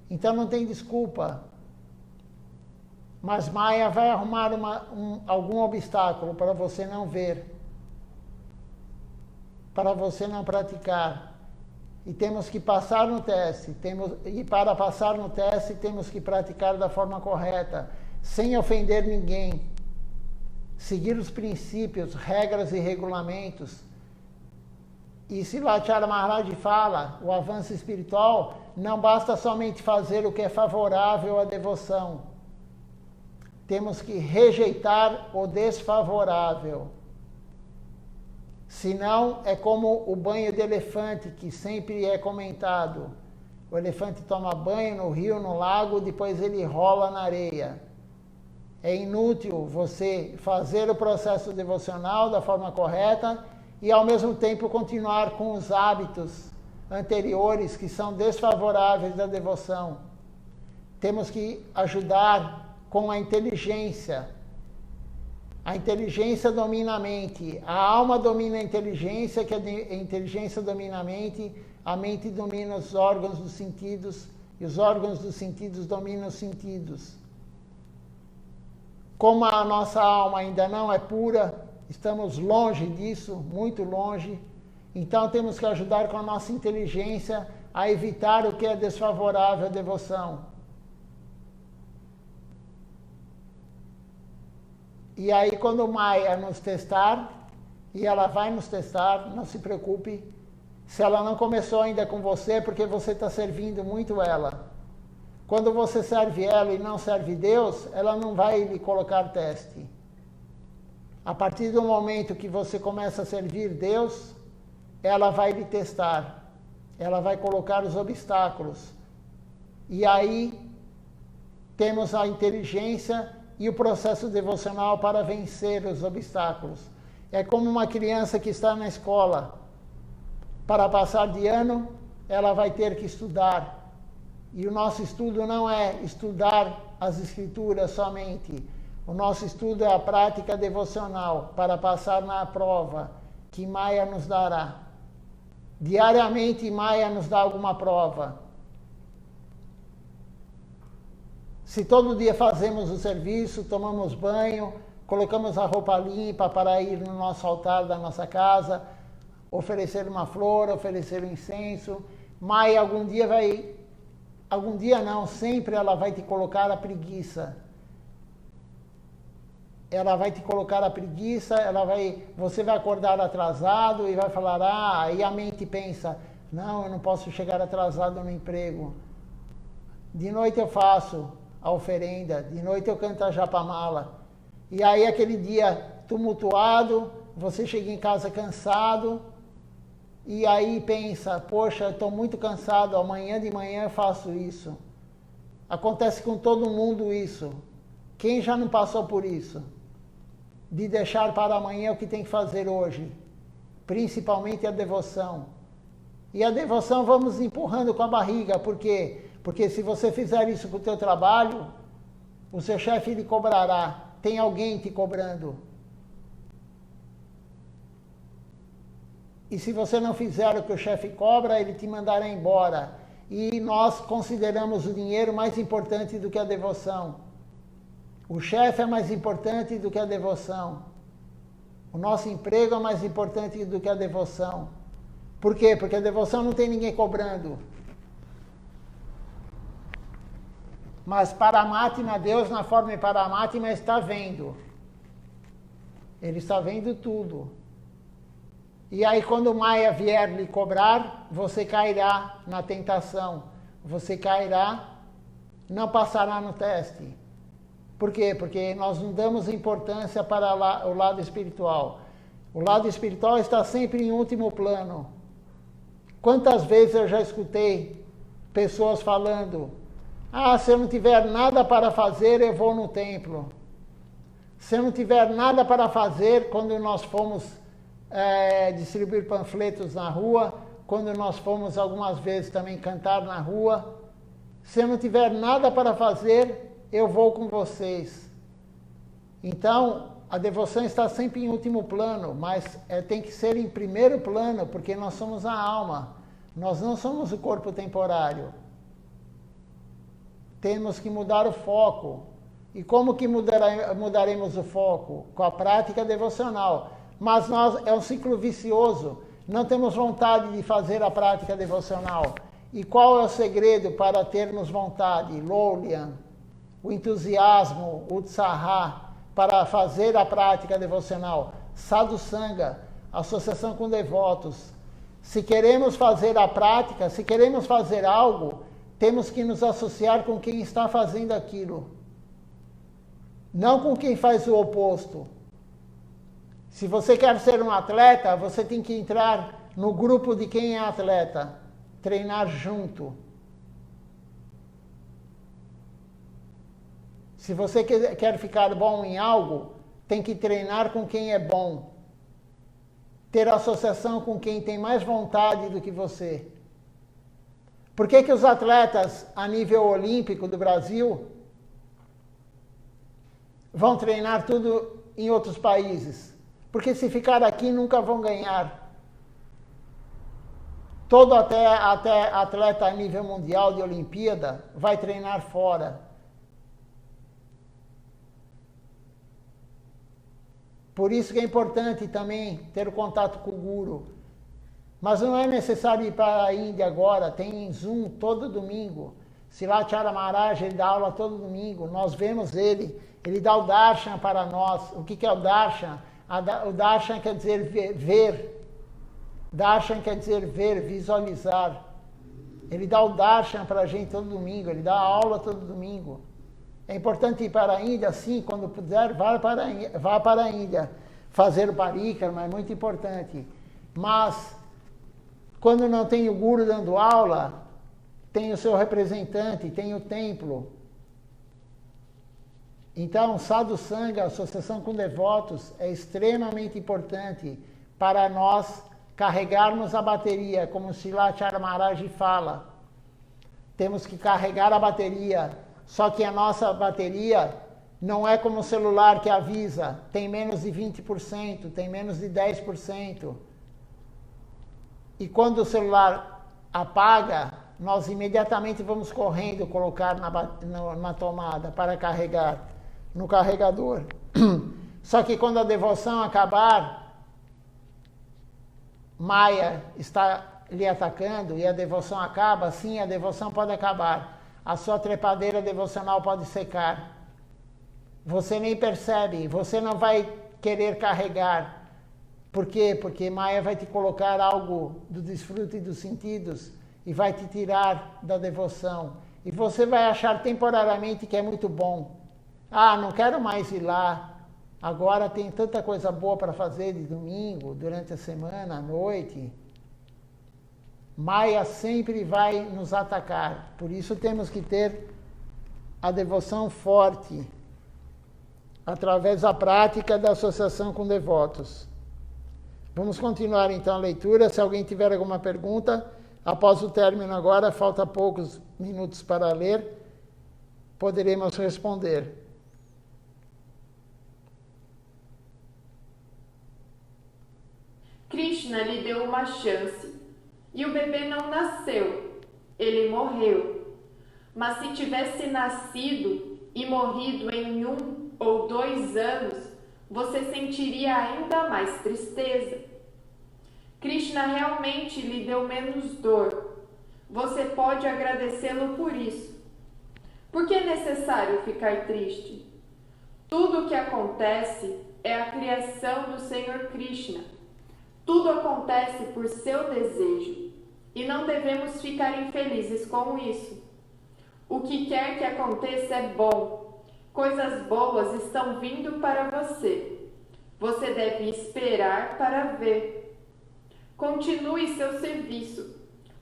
então não tem desculpa. Mas Maia vai arrumar algum obstáculo para você não ver, para você não praticar. E temos que passar no teste. E para passar no teste, temos que praticar da forma correta, sem ofender ninguém. Seguir os princípios, regras e regulamentos. E Silachara Maharaj fala, o avanço espiritual, não basta somente fazer o que é favorável à devoção. Temos que rejeitar o desfavorável. Senão, é como o banho de elefante, que sempre é comentado. O elefante toma banho no rio, no lago, depois ele rola na areia. É inútil você fazer o processo devocional da forma correta e, ao mesmo tempo, continuar com os hábitos anteriores que são desfavoráveis da devoção. Temos que ajudar com a inteligência. A inteligência domina a mente. A alma domina a inteligência, que a inteligência domina a mente domina os órgãos dos sentidos, e os órgãos dos sentidos dominam os sentidos. Como a nossa alma ainda não é pura, estamos longe disso, muito longe, então temos que ajudar com a nossa inteligência a evitar o que é desfavorável à devoção. E aí, quando Maia nos testar, e ela vai nos testar, não se preocupe, se ela não começou ainda com você, porque você está servindo muito ela. Quando você serve ela e não serve Deus, ela não vai lhe colocar teste. A partir do momento que você começa a servir Deus, ela vai lhe testar. Ela vai colocar os obstáculos. E aí, temos a inteligência e o processo devocional para vencer os obstáculos. É como uma criança que está na escola. Para passar de ano, ela vai ter que estudar. E o nosso estudo não é estudar as escrituras somente. O nosso estudo é a prática devocional para passar na prova que Maia nos dará. Diariamente, Maia nos dá alguma prova. Se todo dia fazemos o serviço, tomamos banho, colocamos a roupa limpa para ir no nosso altar da nossa casa, oferecer uma flor, oferecer um incenso, Maia algum dia não, sempre ela vai te colocar a preguiça. Ela vai te colocar a preguiça, você vai acordar atrasado e vai falar, aí a mente pensa, não, eu não posso chegar atrasado no emprego. De noite eu faço a oferenda, de noite eu canto a japamala. E aí aquele dia tumultuado, você chega em casa cansado, e aí pensa, poxa, eu estou muito cansado, amanhã de manhã eu faço isso. Acontece com todo mundo isso. Quem já não passou por isso? De deixar para amanhã o que tem que fazer hoje. Principalmente a devoção. E a devoção vamos empurrando com a barriga, por quê? Porque se você fizer isso com o teu trabalho, o seu chefe lhe cobrará. Tem alguém te cobrando. E se você não fizer o que o chefe cobra, ele te mandará embora. E nós consideramos o dinheiro mais importante do que a devoção. O chefe é mais importante do que a devoção. O nosso emprego é mais importante do que a devoção. Por quê? Porque a devoção não tem ninguém cobrando. Mas Paramatma, Deus na forma de Paramatma está vendo. Ele está vendo tudo. E aí quando Maia vier lhe cobrar, você cairá na tentação. Você cairá, não passará no teste. Por quê? Porque nós não damos importância para o lado espiritual. O lado espiritual está sempre em último plano. Quantas vezes eu já escutei pessoas falando, se eu não tiver nada para fazer, eu vou no templo. Se eu não tiver nada para fazer, quando nós fomos distribuir panfletos na rua, quando nós fomos algumas vezes também cantar na rua, se eu não tiver nada para fazer, eu vou com vocês. Então, a devoção está sempre em último plano, mas tem que ser em primeiro plano, porque nós somos a alma. Nós não somos o corpo temporário. Temos que mudar o foco. E como que mudaremos o foco? Com a prática devocional. Mas é um ciclo vicioso. Não temos vontade de fazer a prática devocional. E qual é o segredo para termos vontade? Lolian, o entusiasmo, o utsaha, para fazer a prática devocional. Sadhusanga, associação com devotos. Se queremos fazer a prática, se queremos fazer algo, temos que nos associar com quem está fazendo aquilo. Não com quem faz o oposto. Se você quer ser um atleta, você tem que entrar no grupo de quem é atleta. Treinar junto. Se você quer ficar bom em algo, tem que treinar com quem é bom. Ter associação com quem tem mais vontade do que você. Por que os atletas a nível olímpico do Brasil vão treinar tudo em outros países? Porque se ficar aqui nunca vão ganhar. Todo até atleta a nível mundial de Olimpíada vai treinar fora. Por isso que é importante também ter o contato com o guru. Mas não é necessário ir para a Índia agora, tem Zoom todo domingo. Silachara Maharaj, ele dá aula todo domingo, nós vemos ele dá o darshan para nós. O que é o darshan? O darshan quer dizer ver. Darshan quer dizer ver, visualizar. Ele dá o darshan para a gente todo domingo, ele dá aula todo domingo. É importante ir para a Índia, sim, quando puder, vá para a Índia. Fazer o parikrama é muito importante. Mas, quando não tem o guru dando aula, tem o seu representante, tem o templo. Então, Sadhusanga, associação com devotos, é extremamente importante para nós carregarmos a bateria, como Silachara Maharaj fala. Temos que carregar a bateria, só que a nossa bateria não é como o celular que avisa, tem menos de 20%, tem menos de 10%. E quando o celular apaga, nós imediatamente vamos correndo colocar na tomada para carregar no carregador. Só que quando a devoção acabar, Maya está lhe atacando e a devoção acaba, sim, a devoção pode acabar. A sua trepadeira devocional pode secar. Você nem percebe, você não vai querer carregar. Por quê? Porque Maya vai te colocar algo do desfrute dos sentidos e vai te tirar da devoção. E você vai achar temporariamente que é muito bom. Ah, não quero mais ir lá. Agora tem tanta coisa boa para fazer de domingo, durante a semana, à noite. Maya sempre vai nos atacar. Por isso temos que ter a devoção forte, através da prática da associação com devotos. Vamos continuar então a leitura. Se alguém tiver alguma pergunta, após o término agora, falta poucos minutos para ler, poderemos responder. Krishna lhe deu uma chance, e o bebê não nasceu, ele morreu. Mas se tivesse nascido e morrido em 1 ou 2 anos, você sentiria ainda mais tristeza. Krishna realmente lhe deu menos dor. Você pode agradecê-lo por isso. Por que é necessário ficar triste? Tudo o que acontece é a criação do Senhor Krishna. Tudo acontece por seu desejo, e não devemos ficar infelizes com isso. O que quer que aconteça é bom. Coisas boas estão vindo para você. Você deve esperar para ver. Continue seu serviço.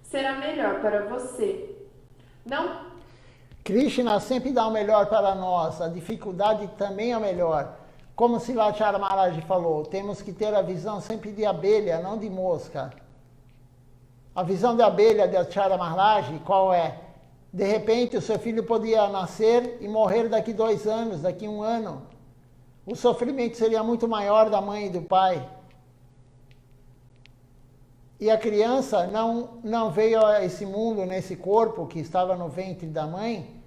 Será melhor para você. Não. Krishna sempre dá o melhor para nós. A dificuldade também é o melhor. Como Silachara Maharaj falou, temos que ter a visão sempre de abelha, não de mosca. A visão de abelha de Acharya Maharaj, qual é? De repente o seu filho podia nascer e morrer daqui 2 anos, daqui 1 ano. O sofrimento seria muito maior da mãe e do pai. E a criança não veio a esse mundo, nesse corpo que estava no ventre da mãe,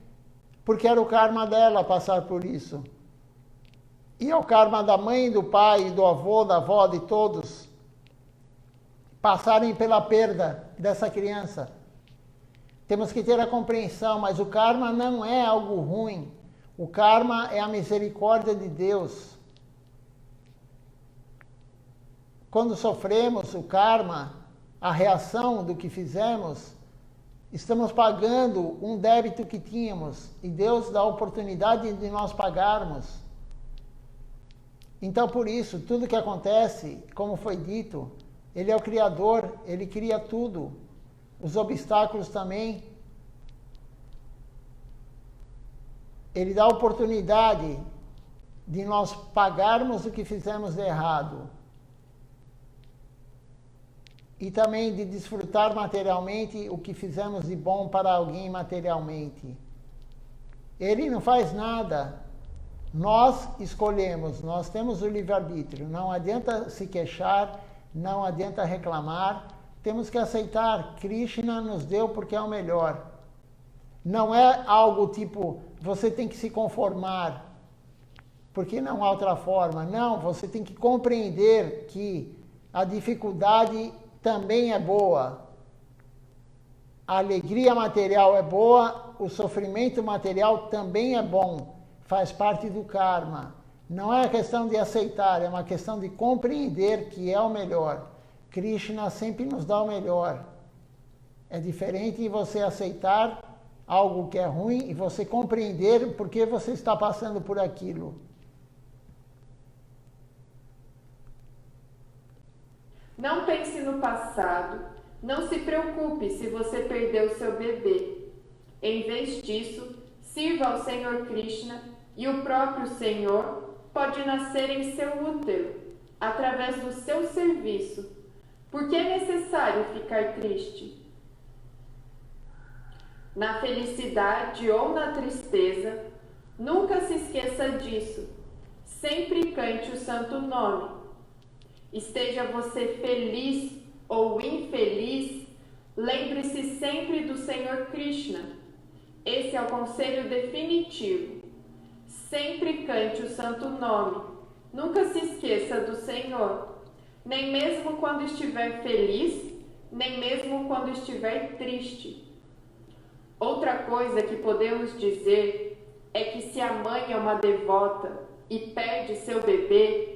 porque era o karma dela passar por isso. E é o karma da mãe, do pai, do avô, da avó, de todos, passarem pela perda dessa criança. Temos que ter a compreensão, mas o karma não é algo ruim. O karma é a misericórdia de Deus. Quando sofremos o karma, a reação do que fizemos, estamos pagando um débito que tínhamos. E Deus dá a oportunidade de nós pagarmos. Então, por isso, tudo que acontece, como foi dito, Ele é o Criador, Ele cria tudo. Os obstáculos também. Ele dá a oportunidade de nós pagarmos o que fizemos de errado. E também de desfrutar materialmente o que fizemos de bom para alguém materialmente. Ele não faz nada. Nós escolhemos, nós temos o livre-arbítrio. Não adianta se queixar, não adianta reclamar. Temos que aceitar. Krishna nos deu porque é o melhor. Não é algo tipo, você tem que se conformar, porque não há outra forma. Não, você tem que compreender que a dificuldade também é boa. A alegria material é boa, o sofrimento material também é bom. Faz parte do karma. Não é questão de aceitar, é uma questão de compreender que é o melhor. Krishna sempre nos dá o melhor. É diferente de você aceitar algo que é ruim e você compreender por que você está passando por aquilo. Não pense no passado. Não se preocupe se você perdeu seu bebê. Em vez disso, sirva ao Senhor Krishna e o próprio Senhor pode nascer em seu útero, através do seu serviço. Por que é necessário ficar triste? Na felicidade ou na tristeza, nunca se esqueça disso. Sempre cante o santo nome. Esteja você feliz ou infeliz, lembre-se sempre do Senhor Krishna. Esse é o conselho definitivo. Sempre cante o santo nome. Nunca se esqueça do Senhor, nem mesmo quando estiver feliz, nem mesmo quando estiver triste. Outra coisa que podemos dizer é que se a mãe é uma devota e perde seu bebê,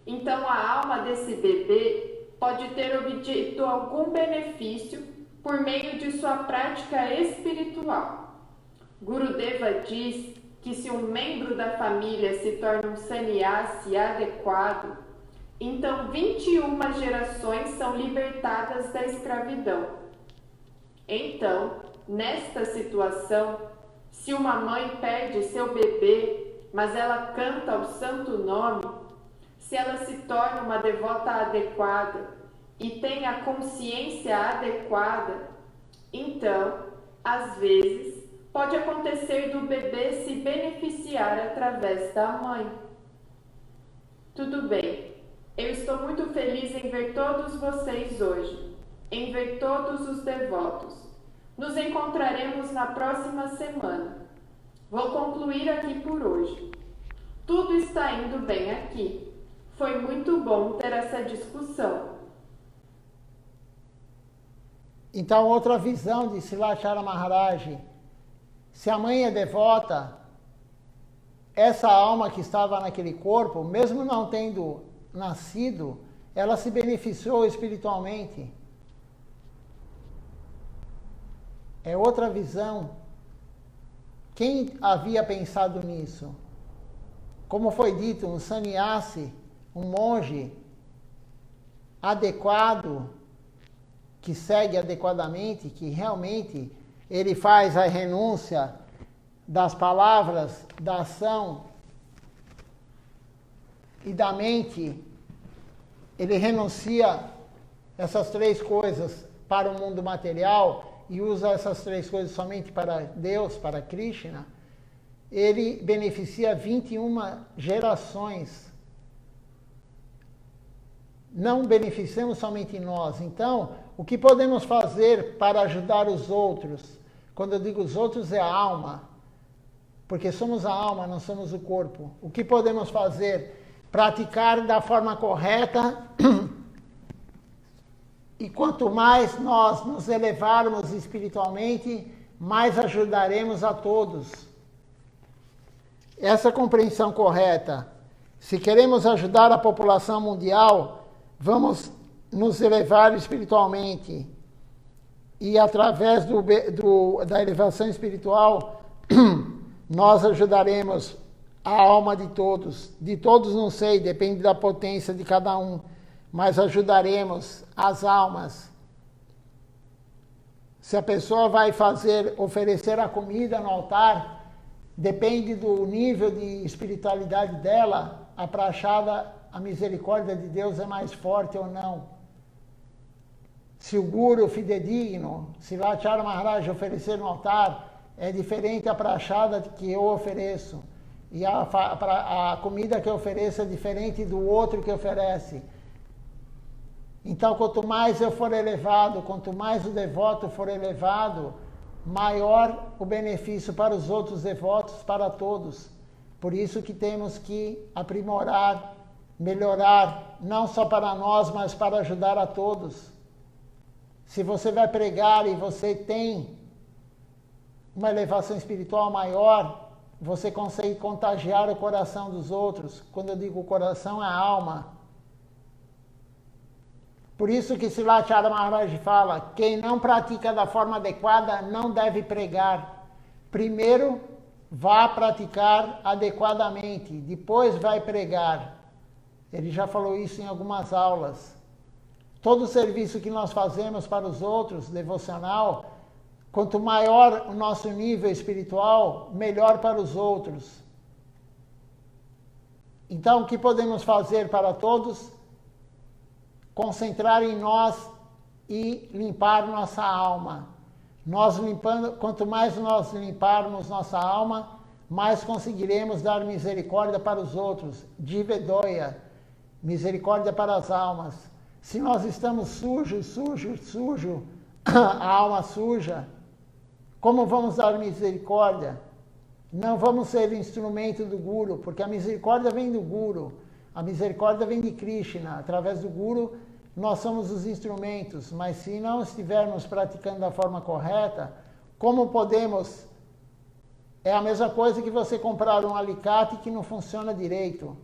então a alma desse bebê pode ter obtido algum benefício por meio de sua prática espiritual. Gurudeva diz que se um membro da família se torna um sannyasi adequado, então 21 gerações são libertadas da escravidão. Então, nesta situação, se uma mãe perde seu bebê, mas ela canta o santo nome, se ela se torna uma devota adequada e tem a consciência adequada, então, às vezes, pode acontecer do bebê se beneficiar através da mãe. Tudo bem, eu estou muito feliz em ver todos vocês hoje, em ver todos os devotos. Nos encontraremos na próxima semana. Vou concluir aqui por hoje. Tudo está indo bem aqui. Foi muito bom ter essa discussão. Então, outra visão de Silachara Maharaj. Se a mãe é devota, essa alma que estava naquele corpo, mesmo não tendo nascido, ela se beneficiou espiritualmente. É outra visão. Quem havia pensado nisso? Como foi dito, um sannyasi, um monge adequado, que segue adequadamente, que realmente ele faz a renúncia das palavras, da ação e da mente. Ele renuncia essas três coisas para o mundo material e usa essas três coisas somente para Deus, para Krishna. Ele beneficia 21 gerações não beneficiamos somente nós. Então, o que podemos fazer para ajudar os outros? Quando eu digo os outros, é a alma. Porque somos a alma, não somos o corpo. O que podemos fazer? Praticar da forma correta. E quanto mais nós nos elevarmos espiritualmente, mais ajudaremos a todos. Essa compreensão correta. Se queremos ajudar a população mundial, vamos nos elevar espiritualmente. E através da elevação espiritual, nós ajudaremos a alma de todos. De todos não sei, depende da potência de cada um. Mas ajudaremos as almas. Se a pessoa vai oferecer a comida no altar, depende do nível de espiritualidade dela, a prachada, a misericórdia de Deus é mais forte ou não. Se o guru fidedigno, se Lachara Maharaj oferecer no altar, é diferente a prachada que eu ofereço. E a comida que eu ofereço é diferente do outro que oferece. Então, quanto mais eu for elevado, quanto mais o devoto for elevado, maior o benefício para os outros devotos, para todos. Por isso que temos que aprimorar, melhorar, não só para nós, mas para ajudar a todos. Se você vai pregar e você tem uma elevação espiritual maior, você consegue contagiar o coração dos outros. Quando eu digo o coração, é a alma. Por isso que Silachara Maharaj fala, quem não pratica da forma adequada não deve pregar. Primeiro, vá praticar adequadamente, depois vai pregar. Ele já falou isso em algumas aulas. Todo serviço que nós fazemos para os outros, devocional, quanto maior o nosso nível espiritual, melhor para os outros. Então, o que podemos fazer para todos? Concentrar em nós e limpar nossa alma. Quanto mais nós limparmos nossa alma, mais conseguiremos dar misericórdia para os outros. Divedoya, misericórdia para as almas. Se nós estamos sujos, a alma suja, como vamos dar misericórdia? Não vamos ser instrumento do Guru, porque a misericórdia vem do Guru. A misericórdia vem de Krishna. Através do Guru, nós somos os instrumentos. Mas se não estivermos praticando da forma correta, como podemos... É a mesma coisa que você comprar um alicate que não funciona direito.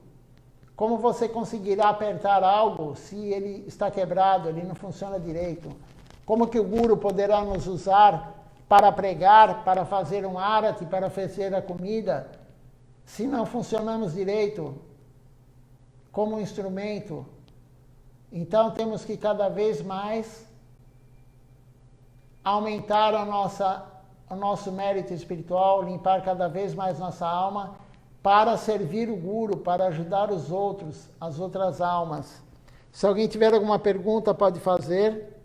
Como você conseguirá apertar algo se ele está quebrado, ele não funciona direito? Como que o Guru poderá nos usar para pregar, para fazer um arati, para oferecer a comida, se não funcionamos direito? Como instrumento. Então temos que cada vez mais aumentar o nosso mérito espiritual, limpar cada vez mais nossa alma, para servir o Guru, para ajudar os outros, as outras almas. Se alguém tiver alguma pergunta, pode fazer.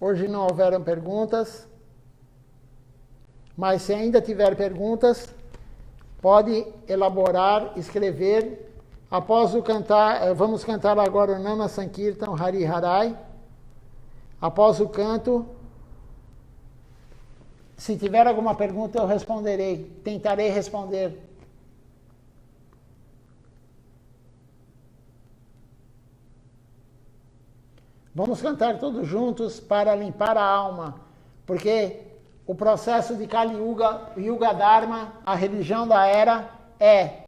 Hoje não houveram perguntas, mas se ainda tiver perguntas, pode elaborar, escrever. Após o cantar, vamos cantar agora o Nama Sankirtan Hari Harai. Após o canto, se tiver alguma pergunta, eu responderei, tentarei responder. Vamos cantar todos juntos para limpar a alma, porque o processo de Kali Yuga, Yuga Dharma, a religião da era, é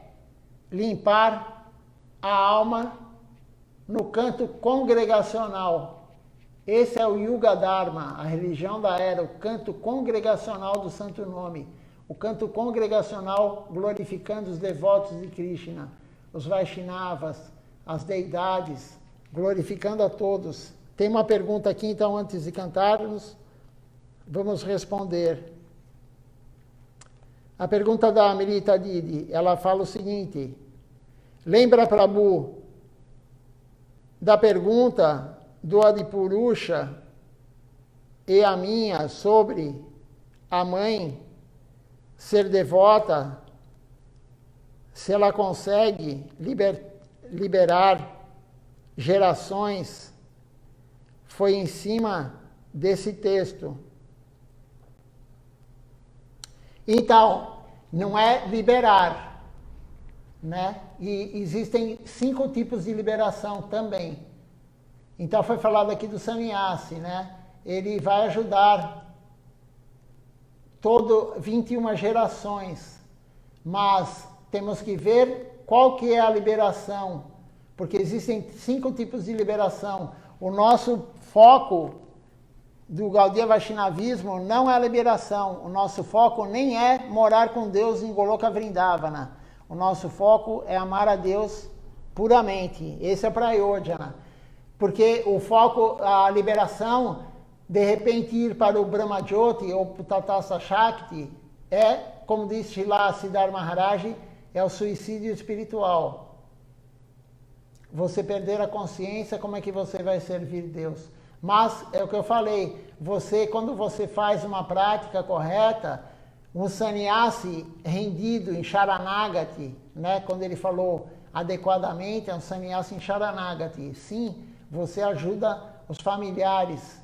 limpar a alma no canto congregacional. Esse é o Yuga Dharma, a religião da era, o canto congregacional do Santo Nome. O canto congregacional glorificando os devotos de Krishna, os Vaishnavas, as deidades, glorificando a todos. Tem uma pergunta aqui, então, antes de cantarmos, vamos responder. A pergunta da Amrita Didi, ela fala o seguinte: lembra, Prabhu, da pergunta do Adipurusha e a minha sobre a mãe ser devota, se ela consegue liberar gerações, foi em cima desse texto. Então, não é liberar, né? E existem 5 tipos de liberação também. Então, foi falado aqui do sannyasi, né? Ele vai ajudar 21 gerações, mas temos que ver qual que é a liberação, porque existem 5 tipos de liberação. O nosso foco do Gaudiya Vaishnavismo não é a liberação. O nosso foco nem é morar com Deus em Goloka Vrindavana. O nosso foco é amar a Deus puramente. Esse é Prayojana. Porque o foco, a liberação, de repente ir para o Brahma Jyoti ou para o Tatastha Shakti, é, como disse lá Siddhartha Maharaj, é o suicídio espiritual. Você perder a consciência, como é que você vai servir Deus? Mas, é o que eu falei, quando você faz uma prática correta, um sannyasi rendido em Sharanagati, né, quando ele falou adequadamente, é um sannyasi em Sharanagati. Sim, você ajuda os familiares.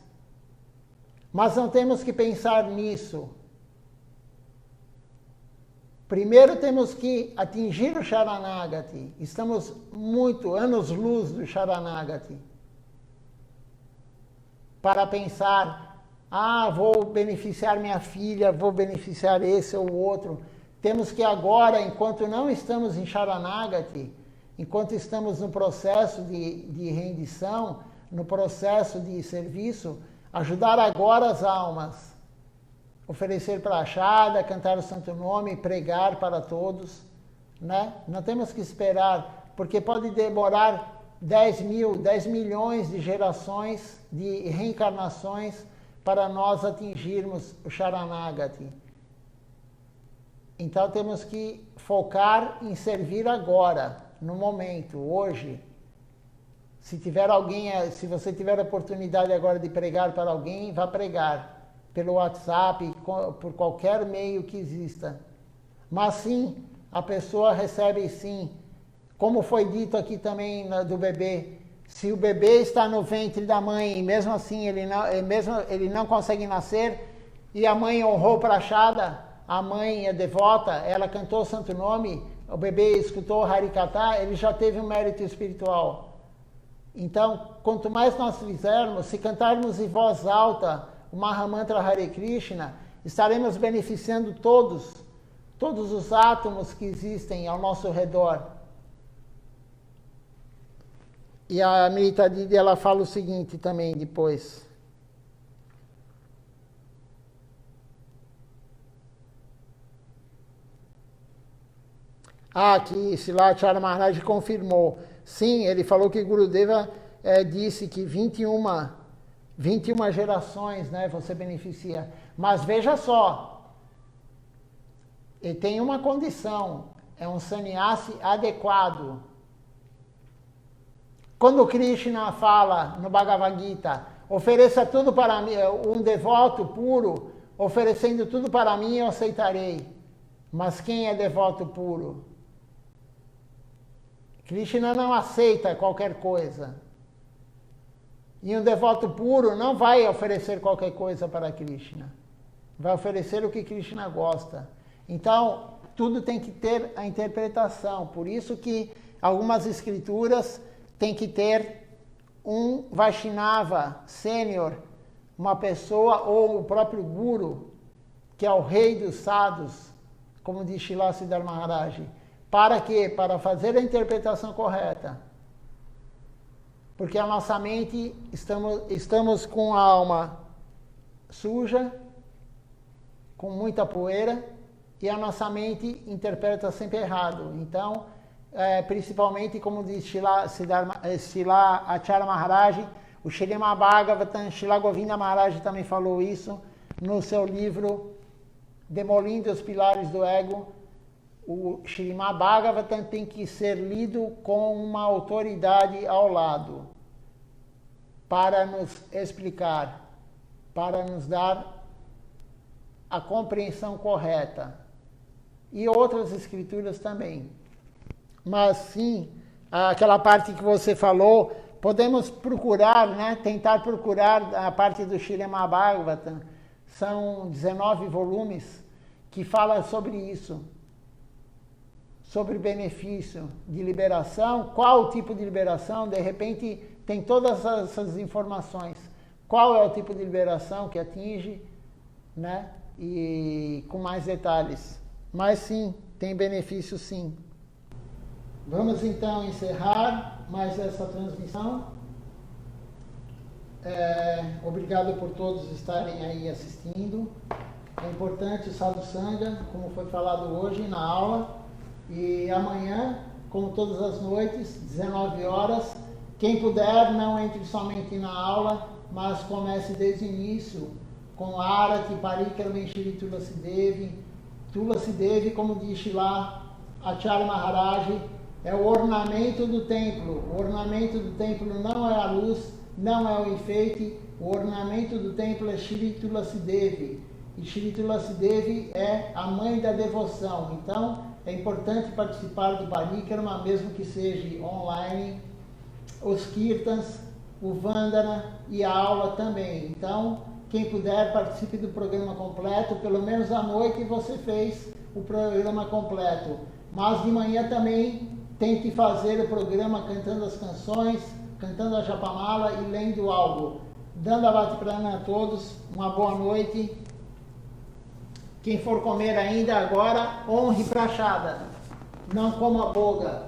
Mas não temos que pensar nisso. Primeiro temos que atingir o Sharanagati. Estamos anos-luz do Sharanagati. Para pensar, vou beneficiar minha filha, vou beneficiar esse ou outro. Temos que agora, enquanto não estamos em Sharanagati, enquanto estamos no processo de rendição, no processo de serviço, ajudar agora as almas. Oferecer prachada, cantar o Santo Nome, pregar para todos, né? Não temos que esperar, porque pode demorar 10 milhões de gerações, de reencarnações, para nós atingirmos o Sharanagati. Então temos que focar em servir agora, no momento, hoje. Se você tiver a oportunidade agora de pregar para alguém, vá pregar. Pelo WhatsApp, por qualquer meio que exista. Mas sim, a pessoa recebe sim. Como foi dito aqui também do bebê, se o bebê está no ventre da mãe e mesmo assim ele não consegue nascer, e a mãe honrou prachada, a mãe é devota, ela cantou o Santo Nome, o bebê escutou o Harikatha, ele já teve um mérito espiritual. Então, quanto mais nós fizermos, se cantarmos em voz alta o Mahamantra Hare Krishna, estaremos beneficiando todos os átomos que existem ao nosso redor. E a Amrita Didi, ela fala o seguinte também depois. Que Silacharya Maharaj confirmou. Sim, ele falou que Gurudeva disse que 21 gerações, né, você beneficia. Mas veja só, ele tem uma condição, é um sannyasi adequado. Quando Krishna fala no Bhagavad Gita, ofereça tudo para mim, um devoto puro, oferecendo tudo para mim, eu aceitarei. Mas quem é devoto puro? Krishna não aceita qualquer coisa. E um devoto puro não vai oferecer qualquer coisa para Krishna. Vai oferecer o que Krishna gosta. Então, tudo tem que ter a interpretação. Por isso que algumas escrituras têm que ter um Vaishnava sênior, uma pessoa ou o próprio Guru, que é o rei dos sadhus, como diz Srila Siddhartha Maharaj. Para quê? Para fazer a interpretação correta. Porque a nossa mente, estamos com a alma suja, com muita poeira, e a nossa mente interpreta sempre errado. Então, principalmente, como diz Srila Acharya Maharaj, o Srimad Bhagavatam, Srila Govinda Maharaj também falou isso no seu livro Demolindo os Pilares do Ego. O Srimad Bhagavatam tem que ser lido com uma autoridade ao lado, para nos explicar. para nos dar a compreensão correta. E outras escrituras também. Mas sim, aquela parte que você falou, podemos procurar, né, tentar procurar a parte do Śrīmad Bhagavatam. São 19 volumes que falam sobre isso. Sobre benefício de liberação, qual o tipo de liberação, de repente tem todas essas informações. Qual é o tipo de liberação que atinge, né? E com mais detalhes. Mas sim, tem benefício sim. Vamos então encerrar mais essa transmissão. Obrigado por todos estarem aí assistindo. É importante o Sadhu Sangha, como foi falado hoje na aula. E amanhã, como todas as noites, 19 horas, quem puder, não entre somente na aula, mas comece desde o início com Arati, Parikrama em Shri Tulasi Devi. Tulasi Devi, como diz lá Acharya Maharaj, é o ornamento do templo. O ornamento do templo não é a luz, não é o enfeite. O ornamento do templo é Shri Tulasi Devi. E Shri Tulasi Devi é a mãe da devoção. Então, é importante participar do Parikrama, mesmo que seja online, os Kirtans, o Vandana e a aula também. Então, quem puder, participe do programa completo. Pelo menos à noite você fez o programa completo. Mas de manhã também tente fazer o programa cantando as canções, cantando a Japamala e lendo algo. Dando a Bhakti-Pranam a todos, uma boa noite. Quem for comer ainda agora, honre prachada. Não coma boga.